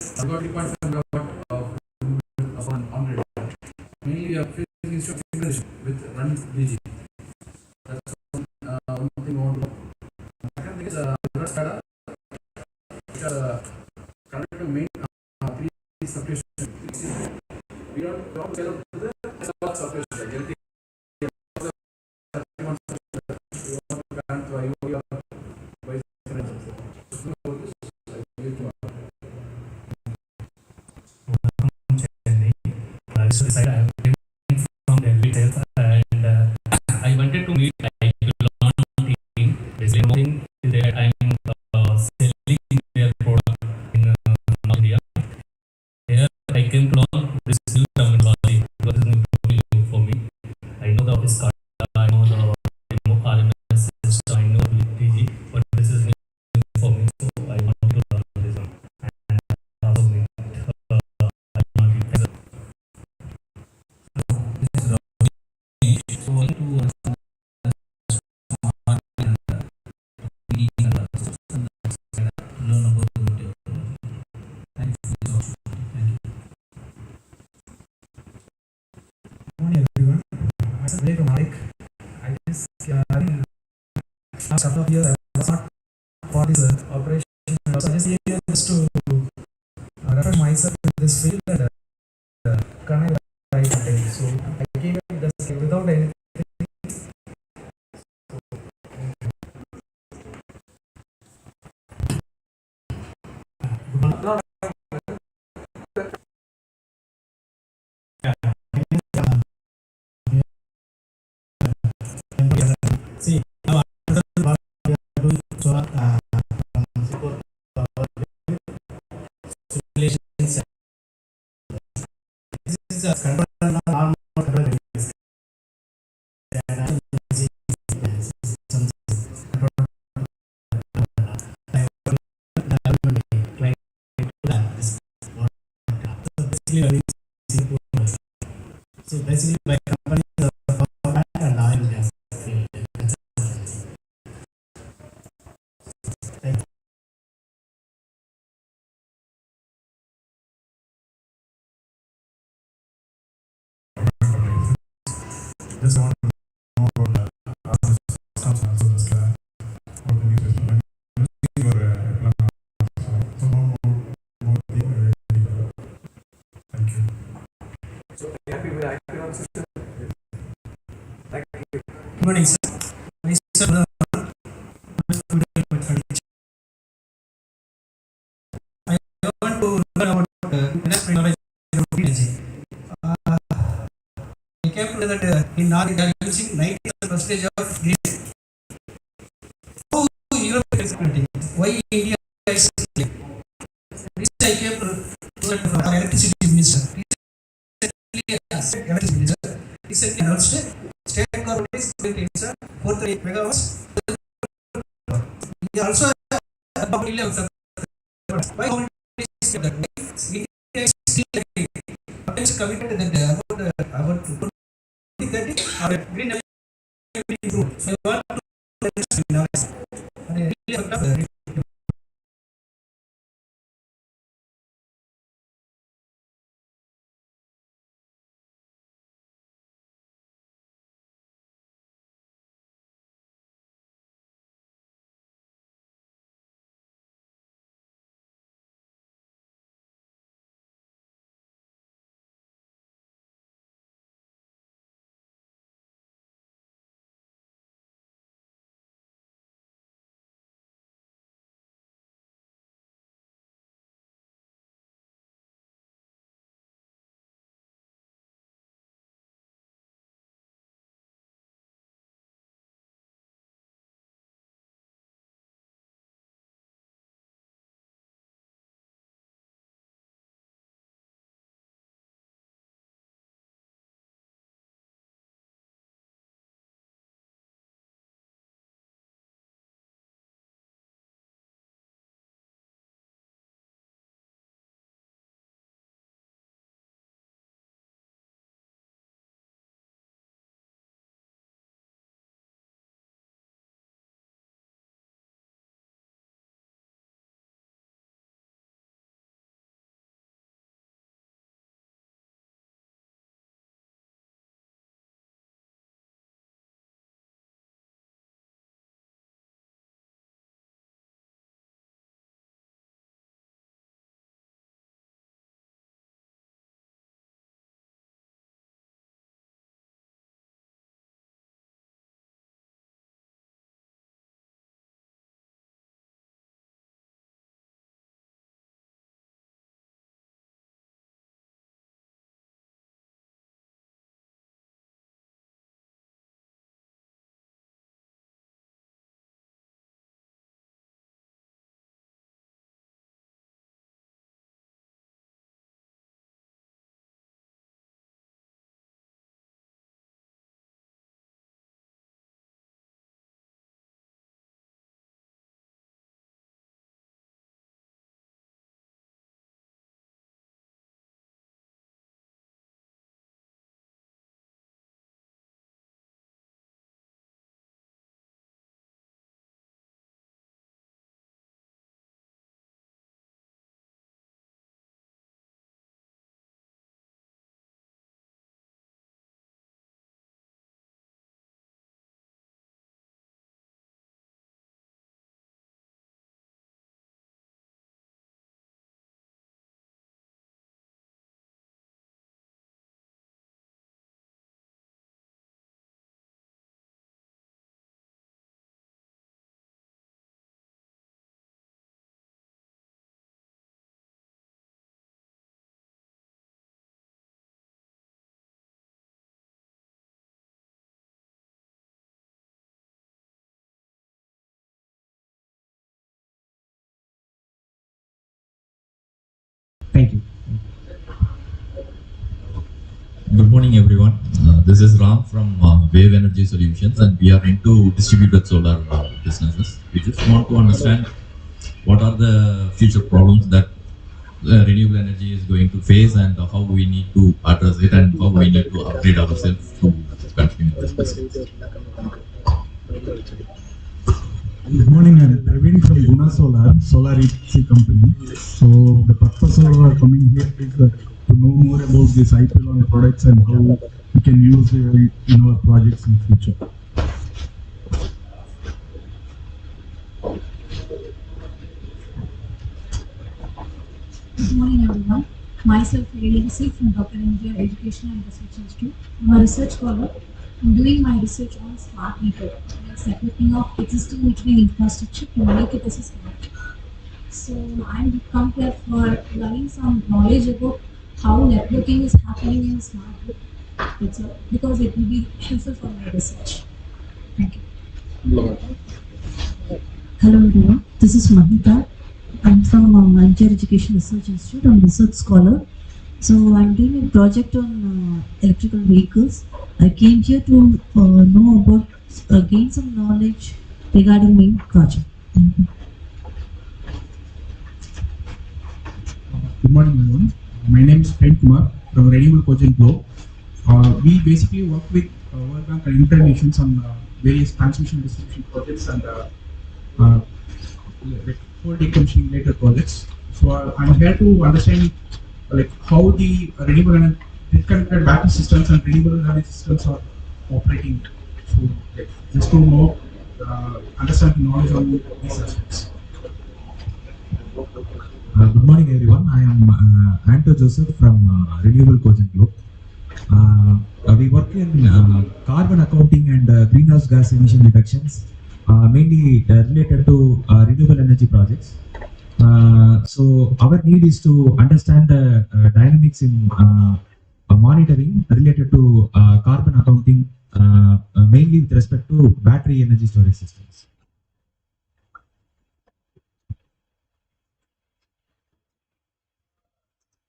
We got 3.5 megawatt on grid. Mainly we are facing instruction with run DG. That's one thing we want to do. Second thing is SCADA, which are connected to main three substations. We don't sell up to the substation. Everything we want to connect to IoT or vice versa. So decided I am from Delhi itself, and I wanted to meet iPLON team. Basically, one thing is that I am selling their product in North India. Here I came to learn this new terminology because it's new for me. I know the office card, I know the RMS system, I know PG, but this is new for me, so I want to learn this one. And also meet iPLON. So I want to learn about the thank you. Good morning, everyone. I'm very dramatic. I guess last couple of years I was not for this operation. So I just here just to refer myself in this field and can I write something? So I came in just without anything. See, now what we are doing solar simulations. This is a control normal control release. So basically, my company is a power plant and oil and gas field. Thank you. Just want to know about the systems and also the SCADA, what the new system is. Using your plan, so more the thank you. So happy with iPLON system. Thank you. Good morning, sir. Mr. I want to learn about industry knowledge of energy. I came to know that in North India using 90% of green. How Europe is implementing? Why India is like? Recently I came to know that from our electricity minister. Electricity minister recently announced state government is going to install 438 megawatts. He also about 11. Why government is that way? India is still committed that about 2030 our green energy will improve. So I want to understand now. Really Thank you. Good morning, everyone. This is Ram from Wave Energy Solutions, and we are into distributed solar businesses. We just want to understand what are the future problems that renewable energy is going to face, and how we need to address it, and how we need to upgrade ourselves to continue this business. Good morning, I'm Praveen from Guna Solar EPC company. So the purpose of our coming here is to know more about this iPLON products and how we can use it in our projects in future. Good morning, everyone. Myself, ALC from Dr. India Education and Research Institute. I'm a research scholar. I'm doing my research on smart meter, like networking of existing metering infrastructure to make it as a smart meter. So I'm come here for learning some knowledge about how networking is happening in smart grid. That's all, because it will be helpful for my research. Thank you. Hello everyone, this is Mahita. I'm from India Education Research Institute. I'm a research scholar. So I'm doing a project on electrical vehicles. I came here to know about, gain some knowledge regarding my project. Thank you. Good morning, everyone. My name is Prem Kumar from Renewable Energy Scenario. We basically work with World Bank and United Nations on various transmission distribution projects and coal decommissioning related projects. So I'm here to understand how the renewable energy disconnected battery systems and renewable energy systems are operating. So just to know, understand the knowledge on these aspects. Good morning, everyone. I am Anto Joseph from Renewable Cogent Group. We work in carbon accounting and greenhouse gas emission reductions, mainly related to renewable energy projects. So our need is to understand the dynamics in monitoring related to carbon accounting, mainly with respect to battery energy storage systems.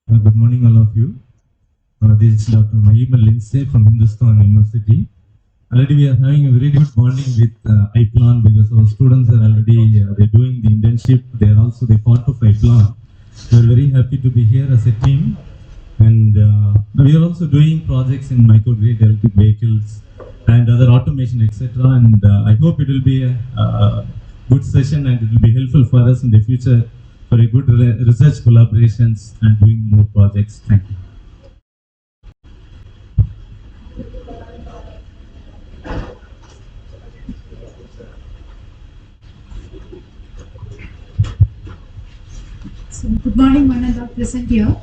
Good morning, all of you. This is Dr. Mahima Lindsay from Hindustan University. Already we are having a very good bonding with iPLON because our students are already they're doing the internship. They are also the part of iPLON. We are very happy to be here as a team, and we are also doing projects in microgrid, electric vehicles, and other automation, etc. And I hope it will be a good session, and it will be helpful for us in the future for a good research collaborations and doing more projects. Thank you. So, good morning, one and all present here.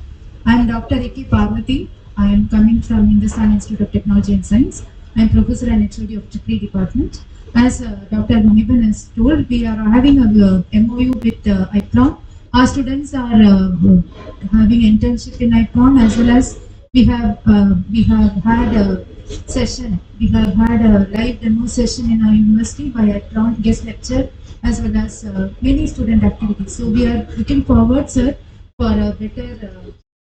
I am Dr. A.K. Parvati. I am coming from Hindustan Institute of Technology and Science. I am Professor and HOD of Tripoli Department. As Dr. Muniban has told, we are having a MOU with iPLON. Our students are having internship in iPLON, as well as we have had a session. We have had a live demo session in our university by iPLON guest lecture, as well as many student activities. So we are looking forward, sir, for a better,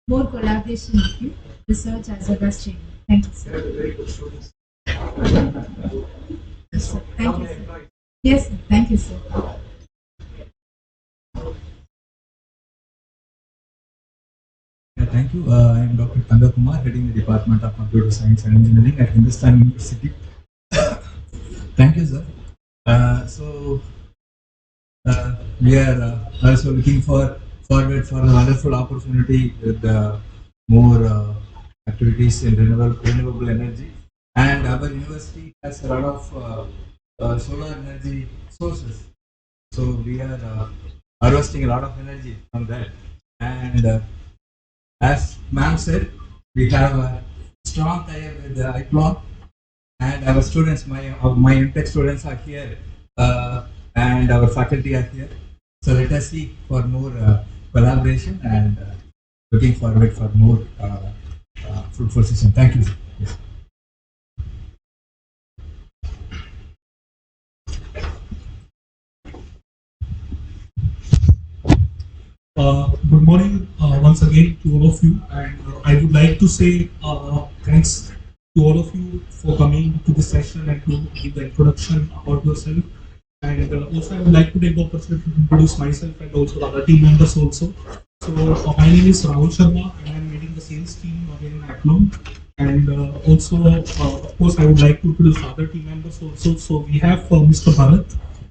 more collaboration with you, research as well as training. Thank you, sir. Yes, sir. Thank you, sir. Yes, sir. Thank you, sir. Thank you. I am Dr. Kanda Kumar, heading the Department of Computer Science and Engineering at Hindustan University. Thank you, sir. We are also looking forward for a wonderful opportunity with more activities in renewable energy. And our university has a lot of solar energy sources. So we are harvesting a lot of energy from that. And as ma'am said, we have a strong tie-up with the iPLON, and our students, my MTech students are here, and our faculty are here. So let us see for more collaboration, and looking forward for more fruitful session. Thank you. Yes. Good morning, once again to all of you, and I would like to say thanks to all of you for coming to this session and to give the introduction about yourself. And also, I would like to take the opportunity to introduce myself and also the other team members also. So, my name is Rahul Sharma, and I'm leading the sales team here in iPLON. And also, of course, I would like to introduce other team members also. So, we have Mr. Bharat.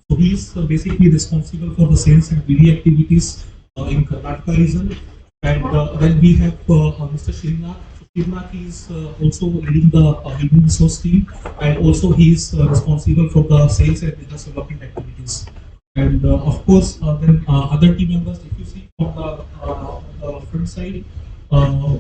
So, he is basically responsible for the sales and BD activities in Karnataka region. And then we have Mr. Srinath. Srinath is also leading the human resource team, and also he is responsible for the sales and business development activities. And of course, then other team members, if you see from the front side, uh,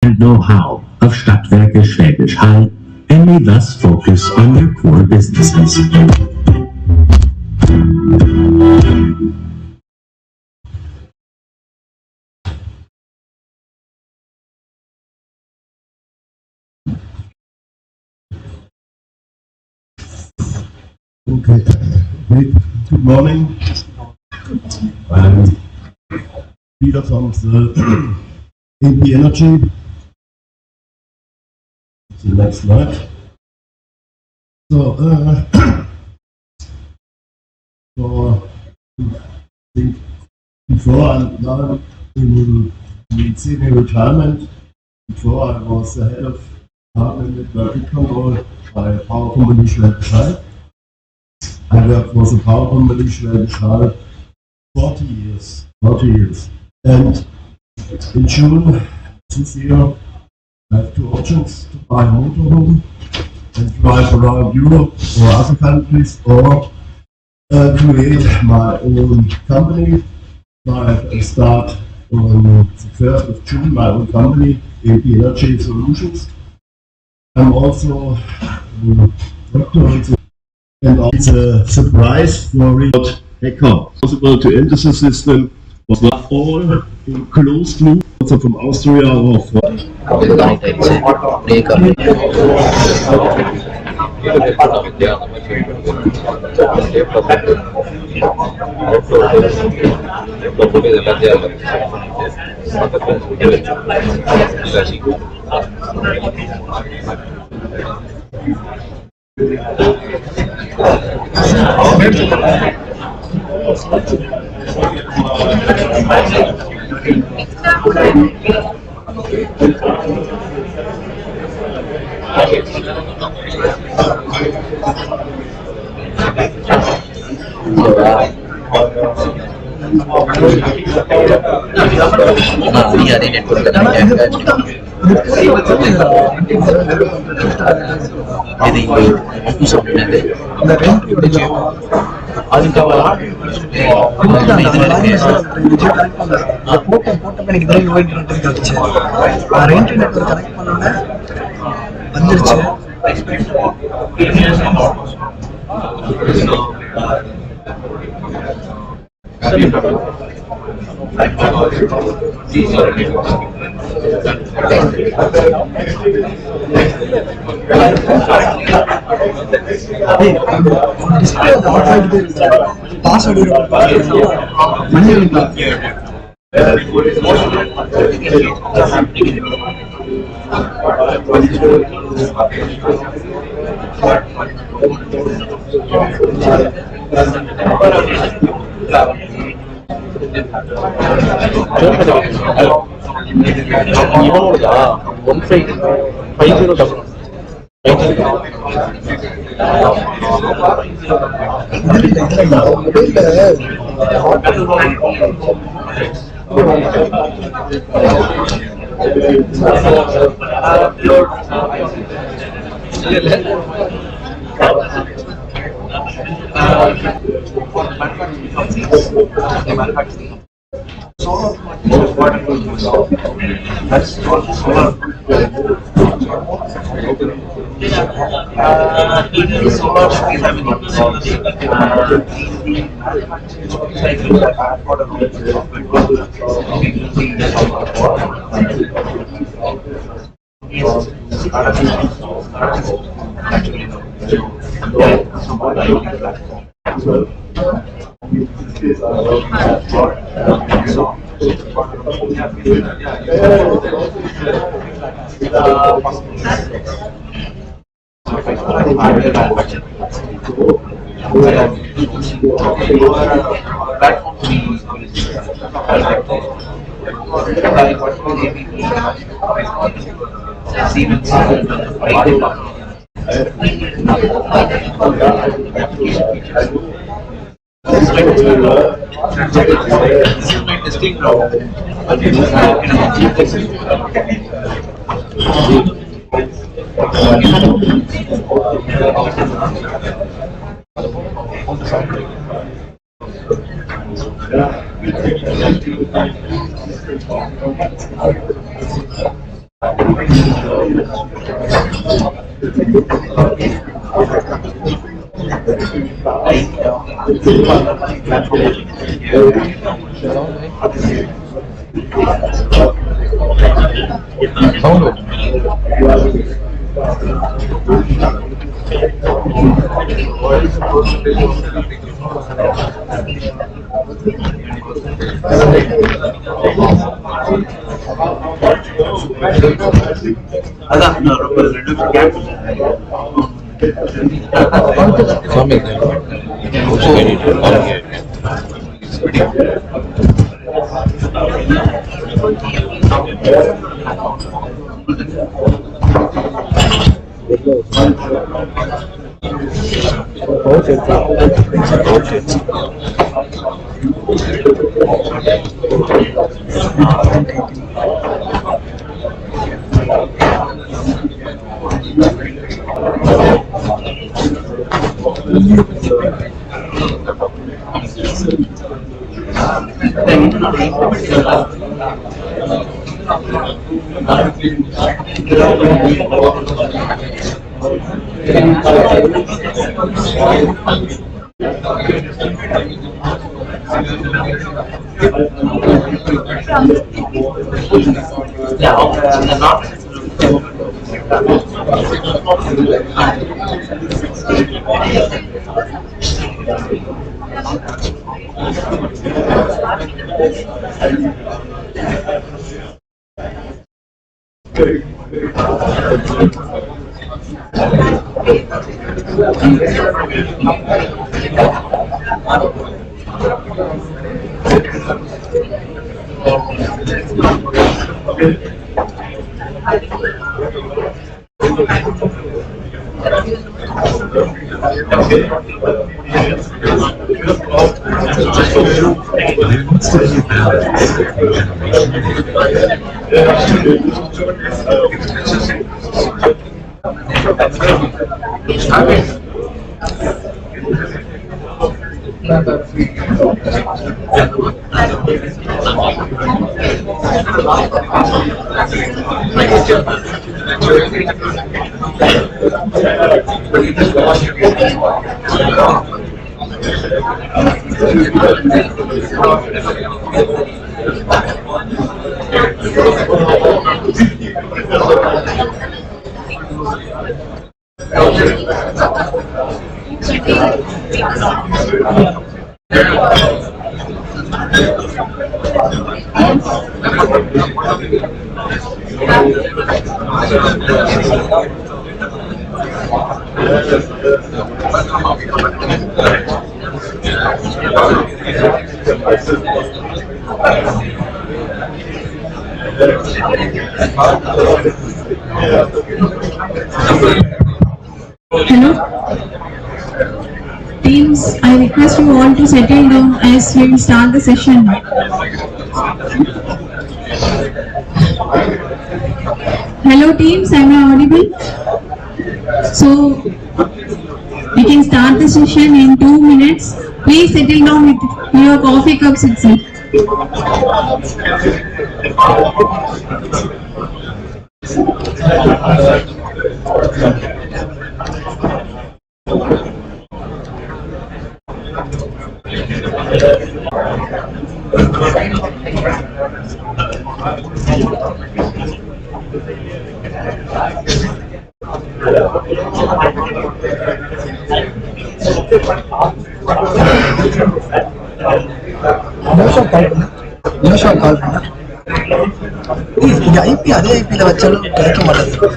and know-how of Stadtwerke Schwäbisch Hall and may thus focus on their core businesses. Okay, good morning. I'm Peter from the AP Energy. The next slide. So, before I'm now in semi-retirement, before I was the head of department network control by power company Schwäbisch Hall. I worked for the power company Schwäbisch Hall 40 years. And in June this year, I have two options: to buy a motorhome and drive around Europe or other countries, or create my own company. I start on the 1st of June my own company, AP Energy Solutions. I'm also a doctor, and it's a surprise for remote hacker. Possible to enter the system was not all in closed loop, also from Austria or from Hello. Teams, I request you all to settle down as we will start the session. Hello teams, am I audible? So, we can start the session in 2 minutes. Please settle down with your coffee cups itself. இங்க IP அதே ஐபில வச்சாலும் கிடைக்க மாட்டேங்குது.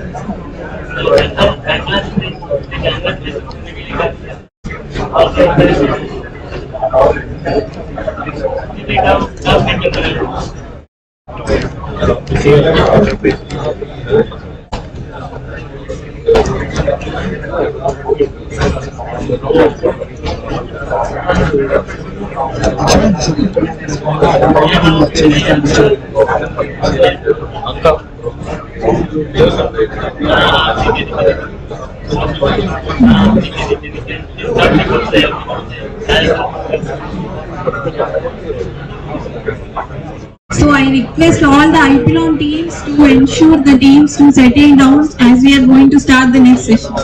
So I request all the iPLON teams to ensure the teams to settle down as we are going to start the next session.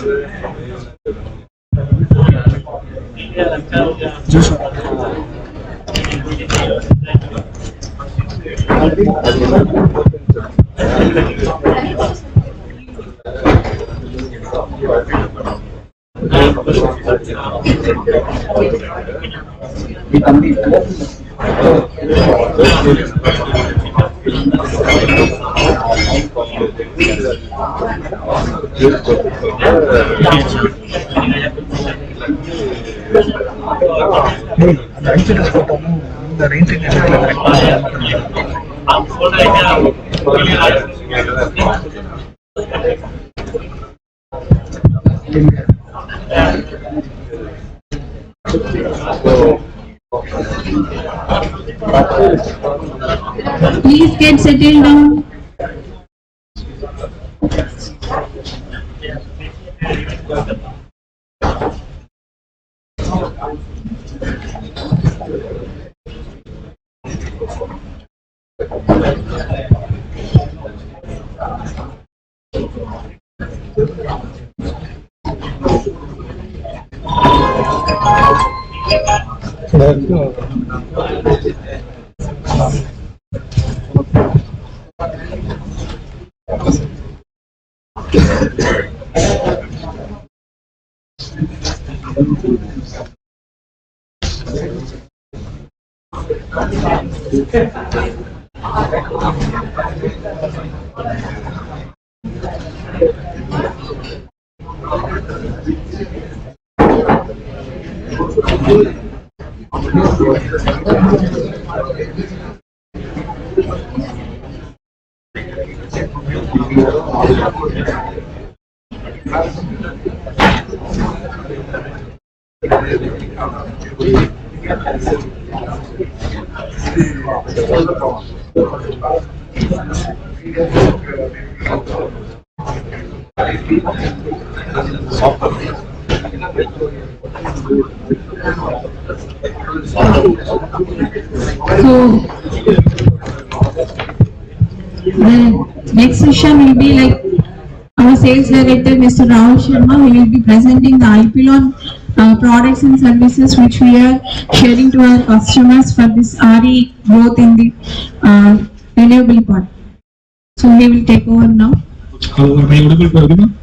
Please get settled down. So the next session will be like our sales director, Mr. Rahul Sharma, he will be presenting the iPLON products and services which we are sharing to our customers for this RE growth in the renewable part. So he will take over now. Hello, am I audible to everyone?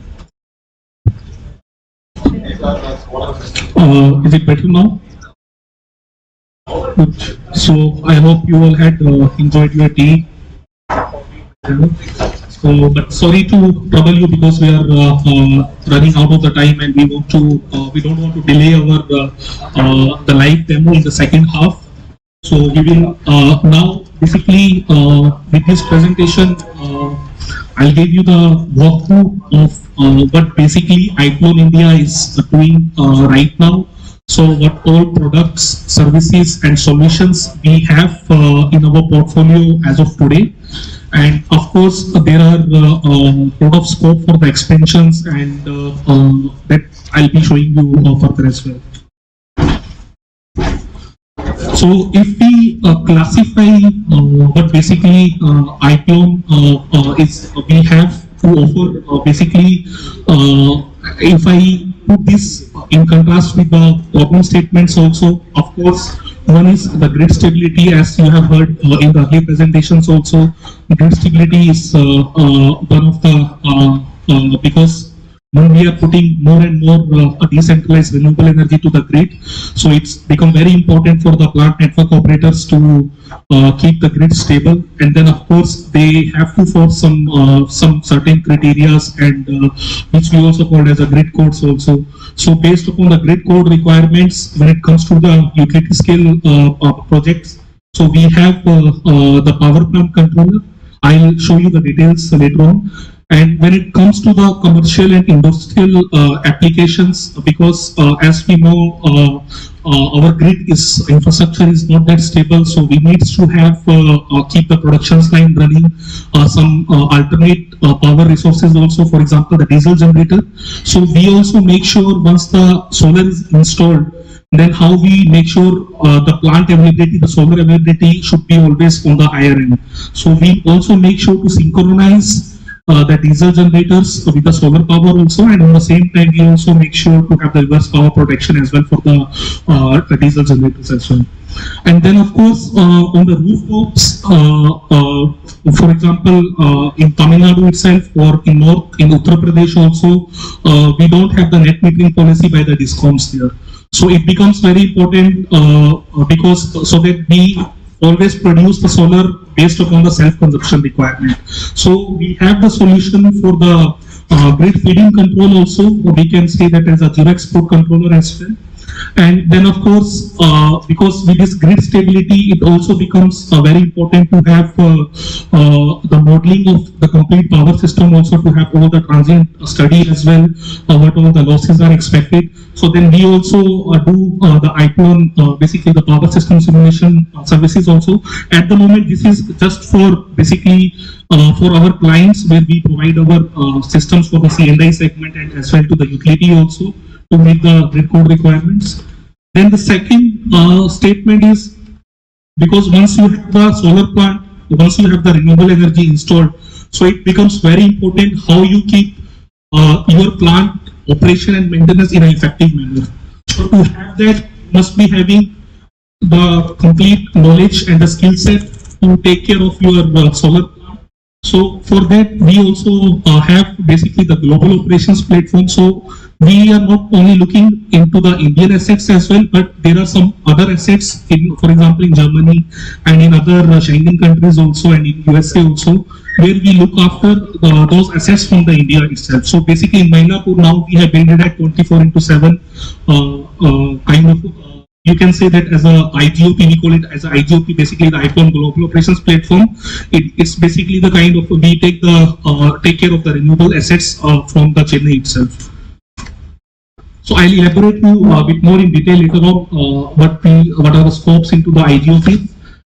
Is it better now? Good. So I hope you all had enjoyed your tea. So, but sorry to trouble you because we are running out of the time and we want to we don't want to delay our the live demo in the second half. So we will now basically with this presentation I'll give you the walkthrough of what basically iPLON India is doing right now. So what all products, services and solutions we have in our portfolio as of today. And of course, there are a lot of scope for the expansions and that I'll be showing you further as well. So if we classify what basically iPLON is, we have to offer basically, if I put this in contrast with the problem statements also, of course, one is the grid stability, as you have heard in the earlier presentations also. Grid stability is one of the, because when we are putting more and more decentralized renewable energy to the grid, so it's become very important for the plant network operators to keep the grid stable. And then of course they have to follow some certain criteria and which we also called as a grid codes also. So based upon the grid code requirements, when it comes to the utility scale projects, so we have the power plant controller. I'll show you the details later on. And when it comes to the commercial and industrial applications, because as we know, our grid infrastructure is not that stable, so we need to have keep the production line running, some alternate power resources also, for example, the diesel generator. So we also make sure once the solar is installed, then how we make sure the plant availability, the solar availability should be always on the higher end. So we also make sure to synchronize the diesel generators with the solar power also, and at the same time we also make sure to have the reverse power protection as well for the diesel generators as well. And then of course on the rooftops, for example in Tamil Nadu itself or in Uttar Pradesh also, we don't have the net metering policy by the DISCOMs there. So it becomes very important because so that we always produce the solar based upon the self-consumption requirement. So we have the solution for the grid feeding control also, or we can say that as a zero export controller as well. And then of course, because with this grid stability, it also becomes very important to have the modeling of the complete power system, also to have all the transient study as well, what all the losses are expected. So then we also do the iPLON, basically the power system simulation services also. At the moment, this is just for basically for our clients, where we provide our systems for the C&I segment and as well to the utility also, to meet the grid code requirements. Then the second statement is, because once you have the solar plant, once you have the renewable energy installed, so it becomes very important how you keep your plant operation and maintenance in an effective manner. So to have that, you must be having the complete knowledge and the skill set to take care of your solar plant. So for that, we also have basically the global operations platform. So we are not only looking into the Indian assets as well, but there are some other assets in, for example, in Germany and in other Schengen countries also, and in USA also, where we look after those assets from the India itself. So basically in Mainapur now we have built it at 24/7 kind of, you can say that as a IGOP, we call it as a IGOP, basically the iPLON Global Operations Platform. It's basically the kind of, we take care of the renewable assets from the Chennai itself. So I'll elaborate you a bit more in detail later on what are the scopes into the IGOP.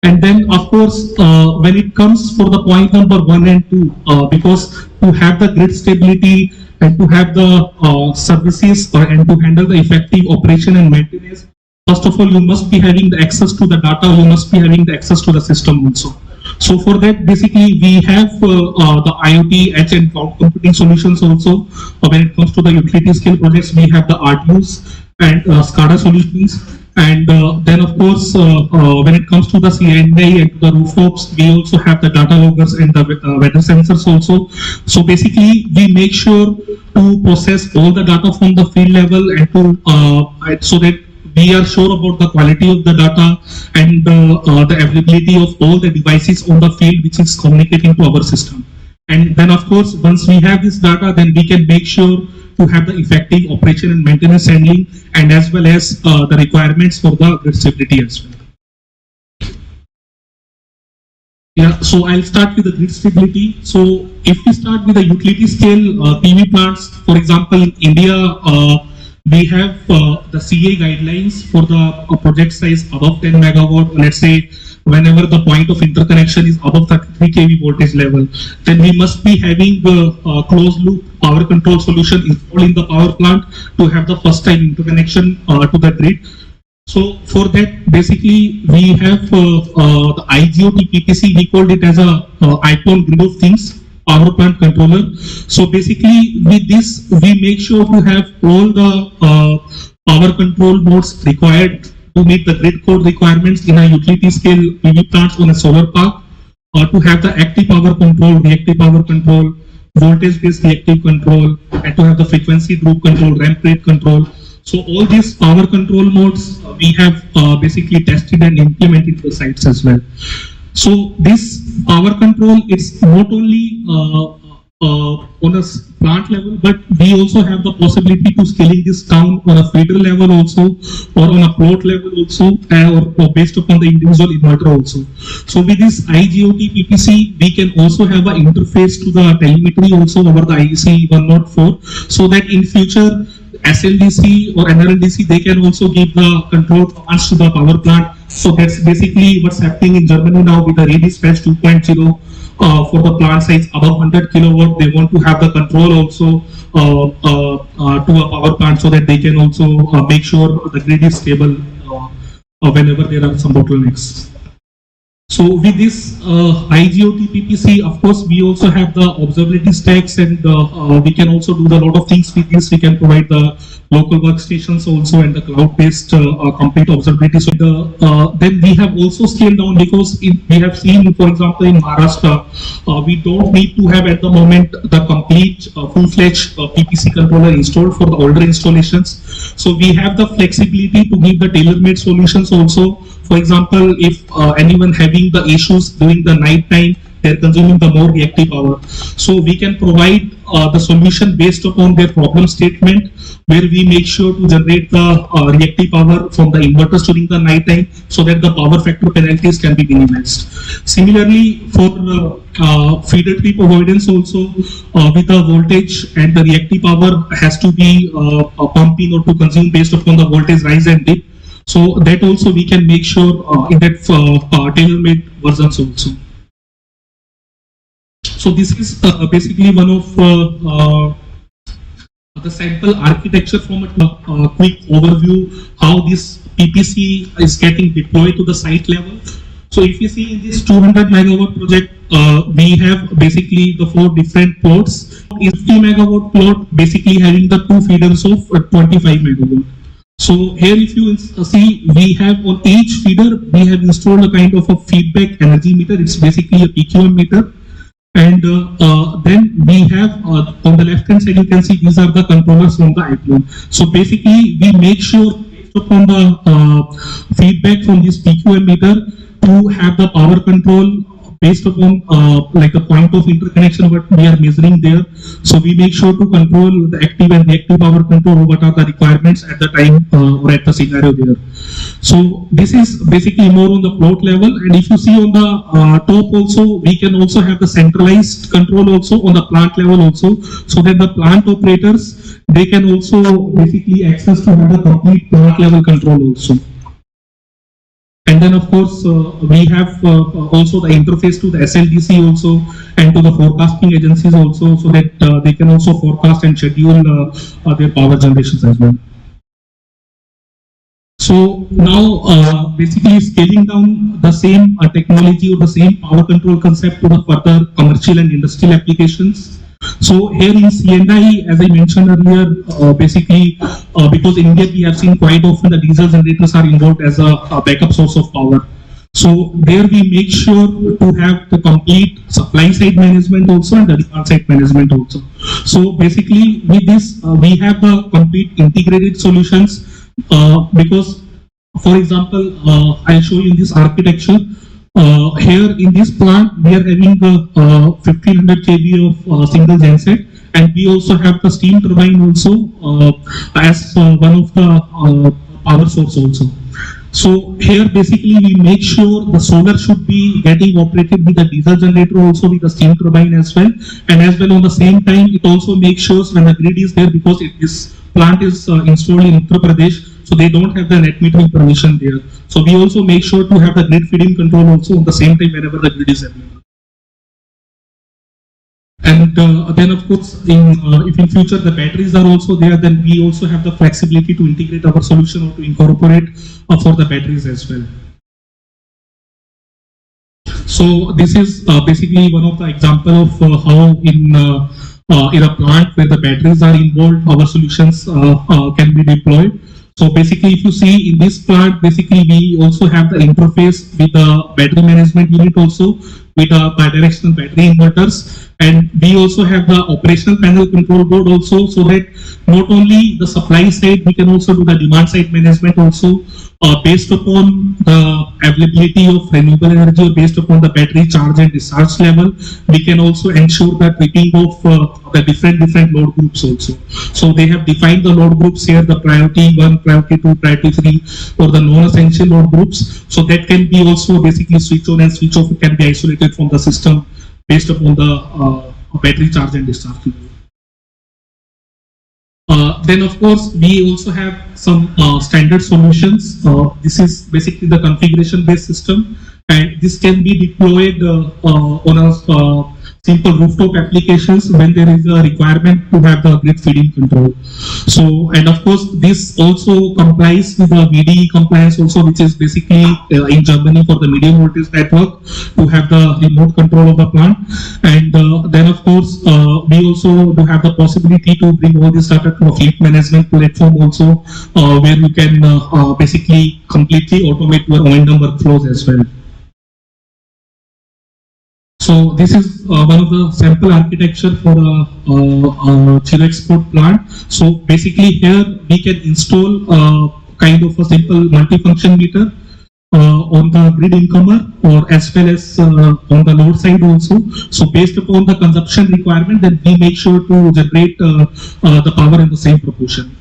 And then of course, when it comes for the point number 1 and 2, because to have the grid stability and to have the services and to handle the effective operation and maintenance, first of all, you must be having the access to the data, you must be having the access to the system also. So for that, basically, we have the IoT, edge and cloud computing solutions also. When it comes to the utility scale projects, we have the RTUs and SCADA solutions. And then, of course, when it comes to the C&I and to the rooftops, we also have the data loggers and the weather sensors also. So basically, we make sure to process all the data from the field level and to so that we are sure about the quality of the data and the availability of all the devices on the field which is communicating to our system. And then of course, once we have this data, then we can make sure to have the effective operation and maintenance handling, and as well as the requirements for the grid stability as well. Yeah, so I'll start with the grid stability. So if we start with the utility scale PV plants, for example, in India, we have the CA guidelines for the project size above 10 megawatt. Let's say whenever the point of interconnection is above 33 kV voltage level, then we must be having the closed loop power control solution installed in the power plant to have the first time interconnection to the grid. So for that, basically we have the IGOT PPC, we called it as a iPLON grid of things power plant controller. So basically with this, we make sure to have all the power control modes required to meet the grid code requirements in a utility scale PV plants on a solar park, or to have the active power control, reactive power control, voltage based reactive control, and to have the frequency group control, ramp rate control. So all these power control modes we have basically tested and implemented the sites as well. So this power control, it's not only on a plant level, but we also have the possibility to scaling this down on a feeder level also, or on a plot level also, or based upon the individual inverter also. So with this IGOT PPC, we can also have an interface to the telemetry also over the IEC 104, so that in future SLDC or NRLDC, they can also give the control commands to the power plant So that's basically what's happening in Germany now with the Redispatch 2.0. For the plant size above 100 kilowatt, they want to have the control also to a power plant so that they can also make sure the grid is stable whenever there are some bottlenecks. So with this IGOT PPC, of course, we also have the observability stacks, and we can also do a lot of things with this. We can provide the local workstations also and the cloud-based complete observability. So then we have also scaled down because we have seen, for example, in Maharashtra, we don't need to have at the moment the complete full-fledged PPC controller installed for the older installations. So we have the flexibility to give the tailor-made solutions also. For example, if anyone having the issues during the night time, they're consuming the more reactive power. So we can provide the solution based upon their problem statement, where we make sure to generate the reactive power from the inverters during the night time so that the power factor penalties can be minimized. Similarly, for feeder trip avoidance also, with the voltage and the reactive power has to be pumping or to consume based upon the voltage rise and dip. So that also we can make sure in that tailor-made versions also. So this is basically one of the sample architecture from a quick overview how this PPC is getting deployed to the site level. So if you see in this 200 megawatt project, we have basically the 4 different ports. In 50 megawatt plot, basically having the 2 feeders of 25 megawatt. So here if you see, we have on each feeder, we have installed a kind of a feedback energy meter. It's basically a PQM meter. And then we have on the left hand side, you can see these are the controllers from the iPLON. So basically we make sure based upon the feedback from this PQM meter to have the power control based upon like a point of interconnection what we are measuring there. So we make sure to control the active and reactive power control, what are the requirements at the time or at the scenario there. So this is basically more on the plot level, and if you see on the top also, we can also have the centralized control also on the plant level also, so that the plant operators, they can also basically access to have the complete plant level control also. And then of course, we have also the interface to the SLDC also and to the forecasting agencies also, so that they can also forecast and schedule their power generations as well. So now basically scaling down the same technology or the same power control concept to the further commercial and industrial applications. So here in C&I, as I mentioned earlier, basically because in India we have seen quite often the diesel generators are involved as a backup source of power. So there we make sure to have the complete supply side management also and the demand side management also. So basically with this we have the complete integrated solutions because, for example, I'll show you in this architecture. Here in this plant, we are having the 1500 kV of single genset, and we also have the steam turbine also as one of the power source also. So here basically we make sure the solar should be getting operated with the diesel generator also with the steam turbine as well, and as well on the same time it also makes sure when the grid is there, because this plant is installed in Uttar Pradesh, so they don't have the net metering permission there. So we also make sure to have the grid feeding control also on the same time whenever the grid is available. And then of course, if in future the batteries are also there, then we also have the flexibility to integrate our solution or to incorporate for the batteries as well. So this is basically one of the example of how in a plant where the batteries are involved, our solutions can be deployed. So basically, if you see in this plant, basically we also have the interface with the battery management unit also with bidirectional battery inverters, and we also have the operational panel control board also, so that not only the supply side, we can also do the demand side management also based upon the availability of renewable energy or based upon the battery charge and discharge level. We can also ensure the tripping of the different load groups also. So they have defined the load groups here, the priority 1, priority 2, priority 3, or the non-essential load groups. So that can be also basically switch on and switch off. It can be isolated from the system based upon the battery charge and discharge level. then of course we also have some standard solutions. This is basically the configuration based system, and this can be deployed on a simple rooftop applications when there is a requirement to have the grid feeding control. So, and of course this also complies with the VDE compliance also, which is basically in Germany for the medium voltage network to have the remote control of the plant. And then of course we also do have the possibility to bring all this data to a fleet management platform also, where you can basically completely automate your O&M workflows as well. So this is one of the sample architecture for a chiller export plant. So basically here we can install kind of a simple multifunction meter on the grid incomer or as well as on the load side also. So based upon the consumption requirement, then we make sure to generate the power in the same proportion.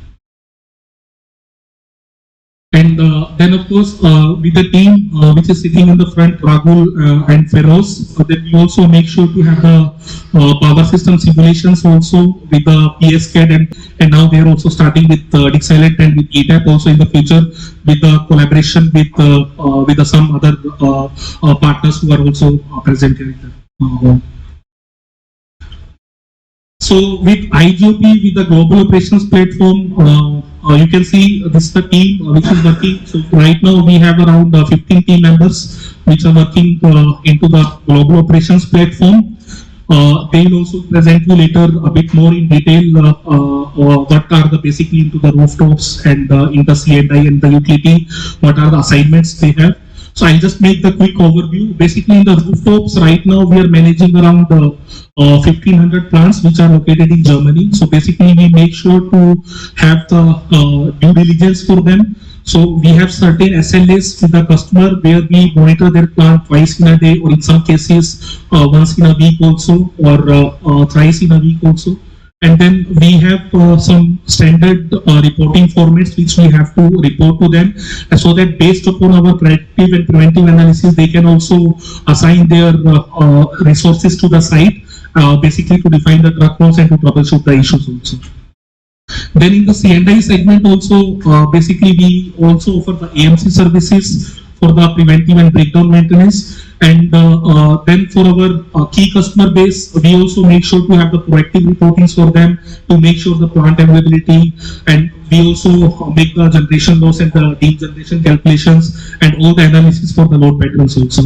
And then of course with the team which is sitting in the front, Rahul and Feroz, then we also make sure to have the power system simulations also with the PSCAD, and now they are also starting with Dixilent and with ETAP also in the future, with the collaboration with some other partners who are also present here. So with IGOP, with the global operations platform, you can see this is the team which is working. So right now we have around 15 team members which are working into the global operations platform. They will also present you later a bit more in detail what are the basically into the rooftops and in the C&I and the utility, what are the assignments they have. So I'll just make the quick overview. Basically in the rooftops right now we are managing around 1500 plants which are located in Germany. So basically we make sure to have the due diligence for them. So we have certain SLAs with the customer where we monitor their plant twice in a day, or in some cases once in a week also, or thrice in a week also. And then we have some standard reporting formats which we have to report to them, so that based upon our predictive and preventive analysis, they can also assign their resources to the site, basically to define the truck routes and to troubleshoot the issues also. Then in the C&I segment also, basically we also offer the AMC services for the preventive and breakdown maintenance. And then for our key customer base, we also make sure to have the proactive reportings for them to make sure the plant availability, and we also make the generation loss and the degeneration calculations and all the analysis for the load patterns also.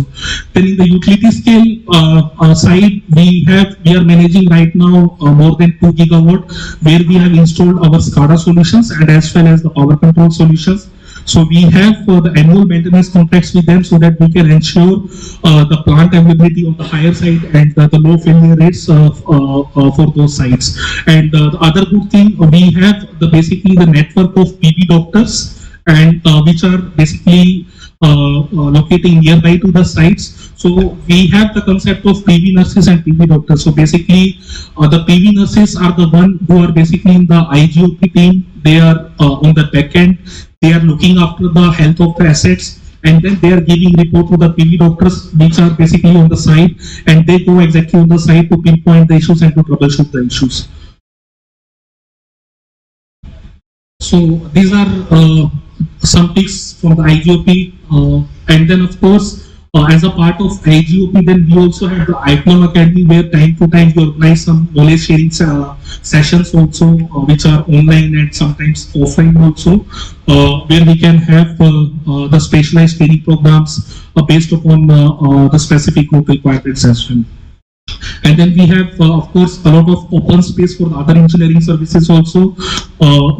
Then in the utility scale side, we are managing right now more than 2 gigawatt, where we have installed our SCADA solutions and as well as the power control solutions. So we have the annual maintenance contracts with them so that we can ensure the plant availability on the higher side and the low failure rates for those sites. And the other good thing, we have basically the network of PV doctors, and which are basically locating nearby to the sites. So we have the concept of PV nurses and PV doctors. So basically the PV nurses are the one who are basically in the IGOP team. They are on the back end. They are looking after the health of the assets, and then they are giving report to the PV doctors which are basically on the site, and they go exactly on the site to pinpoint the issues and to troubleshoot the issues. So these are some picks from the IGOP, and then of course as a part of IGOP, then we also have the iPLON Academy, where time to time we organize some knowledge sharing sessions also, which are online and sometimes offline also, where we can have the specialized training programs based upon the specific group requirements as well. And then we have, of course, a lot of open space for the other engineering services also,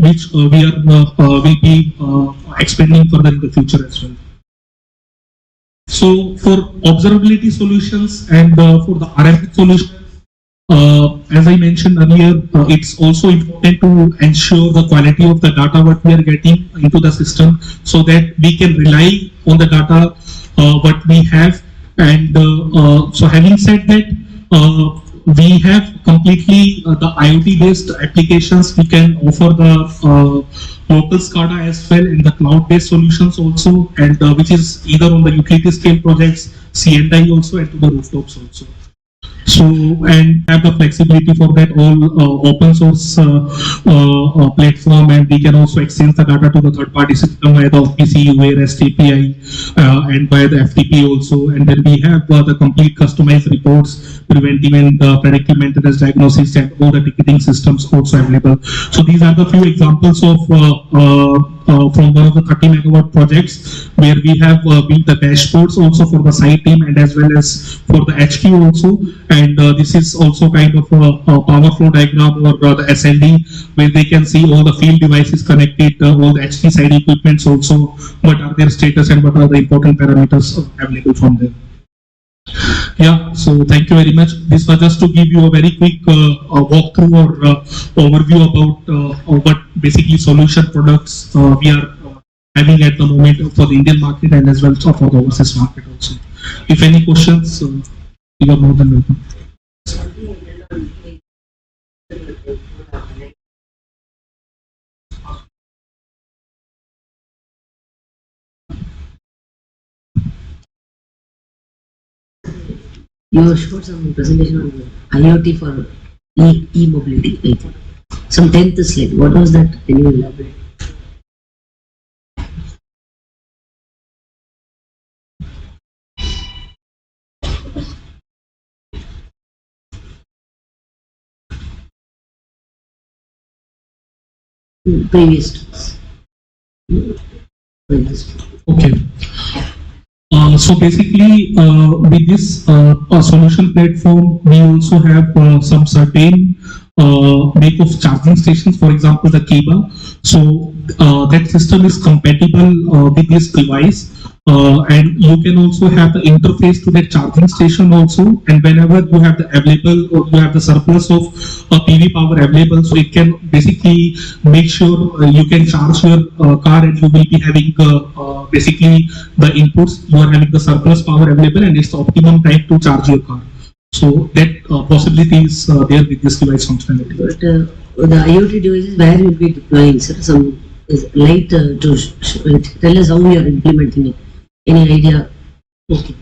which we will be expanding further in the future as well. So for observability solutions and for the RF solutions, as I mentioned earlier, it's also important to ensure the quality of the data what we are getting into the system, so that we can rely on the data what we have. And so having said that, we have completely the IoT based applications. We can offer the local SCADA as well in the cloud based solutions also, and which is either on the utility scale projects, C&I also, and to the rooftops also. So, and have the flexibility for that all open source platform, and we can also exchange the data to the third party system via the OPC, UA, REST API, and via the FTP also. And then we have the complete customized reports, preventive and predictive maintenance diagnosis, and all the ticketing systems also available. So these are the few examples of from one of the 30 megawatt projects where we have built the dashboards also for the site team and as well as for the HQ also. And this is also kind of a power flow diagram or the SLD where they can see all the field devices connected, all the HT side equipments also, what are their status and what are the important parameters available from there. Yeah, so thank you very much. This was just to give you a very quick walkthrough or overview about what basically solution products we are having at the moment for the Indian market and as well for the overseas market also. If any questions, you are more than welcome. You showed some presentation on IoT for e-mobility, I think. Some 10th slide. What was that? Can you elaborate? Previous. Okay. So basically, with this solution platform, we also have some certain make of charging stations, for example, the Kiba. So that system is compatible with this device. And you can also have the interface to the charging station also, and whenever you have the available or you have the surplus of PV power available, so it can basically make sure you can charge your car and you will be having basically the inputs, you are having the surplus power available and it's the optimum time to charge your car. So that possibility is there with this device functionality. But the IoT devices, where will be deploying, sir? Some light to tell us how we are implementing it. Any idea? Okay.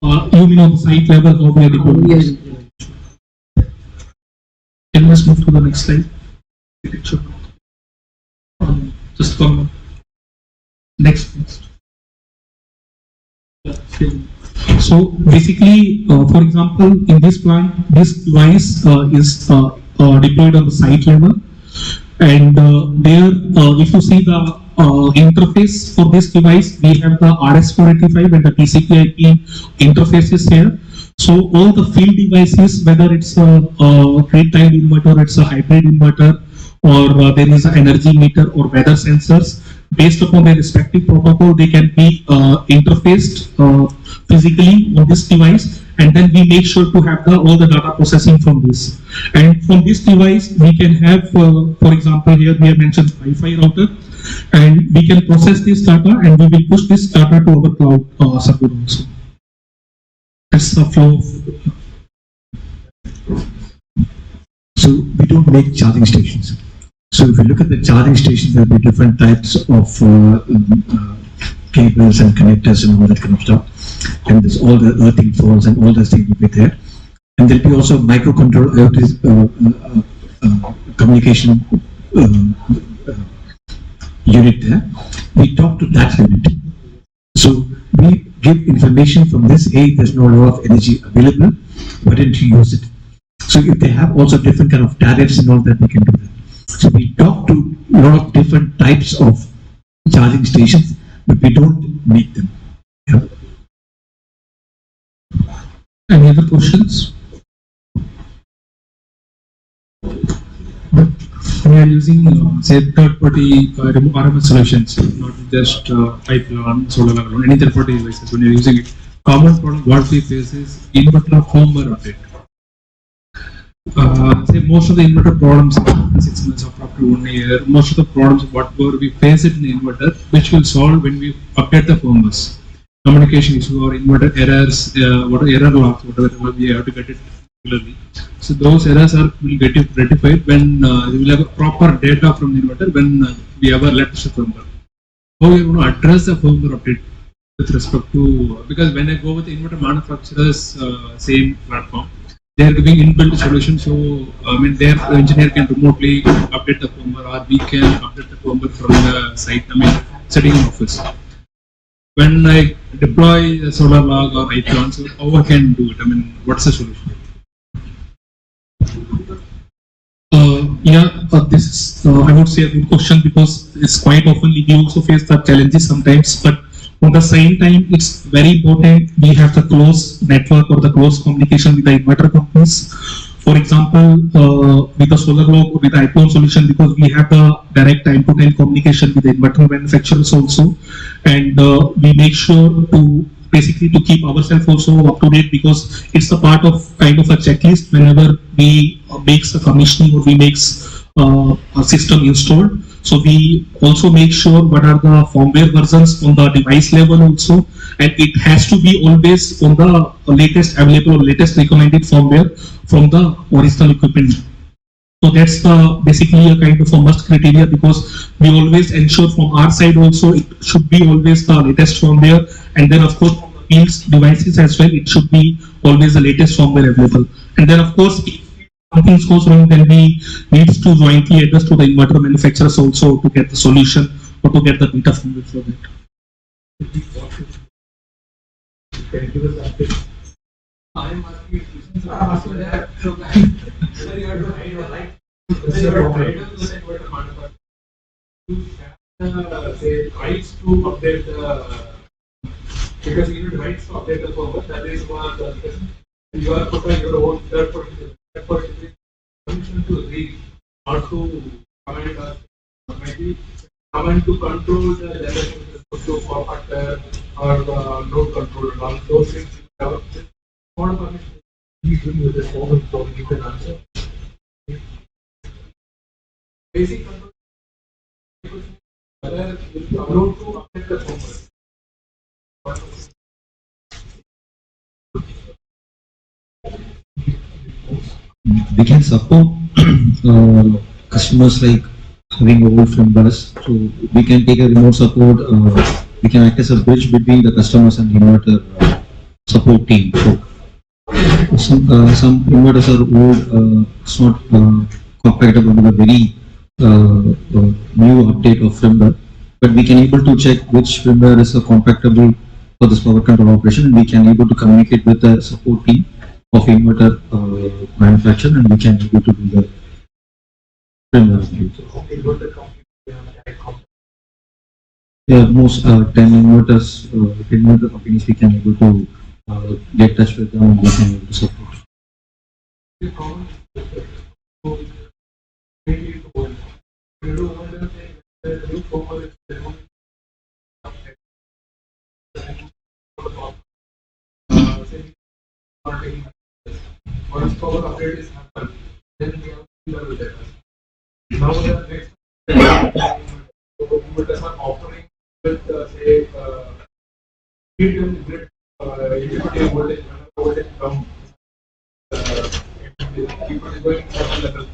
You mean on the site level, how we are deploying? Yes. Can we move to the next slide? Just come. Next. So basically, for example, in this plant, this device is deployed on the site level, and there, if you see the interface for this device, we have the RS485 and the TCP/IP interfaces here. So all the field devices, whether it's a grid-tied inverter, it's a hybrid inverter, or there is an energy meter or weather sensors, based upon their respective protocol, they can be interfaced physically on this device, and then we make sure to have all the data processing from this. And from this device, we can have, for example, here we have mentioned Wi-Fi router, and we can process this data and we will push this data to our cloud server also. That's the flow. So we don't make charging stations. So if you look at the charging stations, there will be different types of cables and connectors and all that kind of stuff. And there's all the earthing phones and all those things will be there. And there'll be also microcontroller communication unit there. We talk to that unit. So we give information from this, hey, there's no lot of energy available, why didn't you use it? So if they have also different kind of tariffs and all that, we can do that. So we talk to a lot of different types of charging stations, but we don't make them. Yeah. Any other questions? We are using say third-party RMS solutions, not just iPLON, solar alone, any third-party devices. When you are using it, common problem what we face is inverter firmware update. Say most of the inverter problems in 6 months or up to 1 year, most of the problems whatever we face it in the inverter, which will solve when we update the firmwares. Communication issue or inverter errors, what error logs, whatever we have to get it regularly. So those errors will get rectified when we will have a proper data from the inverter when we ever let the firmware. How we are going to address the firmware update with respect to, because when I go with inverter manufacturers, same platform, they are giving inbuilt solution. So I mean, their engineer can remotely update the firmware, or we can update the firmware from the site. I mean, sitting in office. When I deploy a solar log or iPLON, so how I can do it? I mean, what's the solution? This is, I would say, a good question, because it's quite often we also face the challenges sometimes, but at the same time, it's very important we have the close network or the close communication with the inverter companies. For example, with the solar log or with the iPLON solution, because we have the direct time-to-time communication with the inverter manufacturers also, and we make sure to basically to keep ourselves also up to date, because it's a part of kind of a checklist whenever we makes a commissioning or we makes a system installed. So we also make sure what are the firmware versions on the device level also, and it has to be always on the latest available or latest recommended firmware from the original equipment. So that's basically a kind of a must criteria, because we always ensure from our side also it should be always the latest firmware, and then of course fields devices as well, it should be always the latest firmware available. And then of course if something goes wrong, then we need to jointly address to the inverter manufacturers also to get the solution or to get the data firmware for that. Can you give us update? I am asking questions. I am asking that. So, whether you are to hide or right, whether you are to hide or the inverter manufacturer, you have say rights to update the, because you need rights to update the firmware. That is one of the discussion. You are putting your own third party permission to read or to comment or maybe comment to control the generation to power factor or load control and all those things. What permission you doing with this problem, so you can answer. Basic control, whether you are allowed to update the firmware. We can support customers like having old firmwares, so we can take a remote support. We can act as a bridge between the customers and inverter support team. So some inverters are old, it's not compatible with a very new update of firmware, but we can able to check which firmware is compatible for this power control operation, and we can able to communicate with the support team of inverter manufacturer, and we can able to do the firmware. Yeah, most 10 inverters, inverter companies, we can able to get touch with them and we can able to support. Once power update is happened, then we have to deal with it. Now the next inverters are offering with say medium grid utility voltage from people is going to level.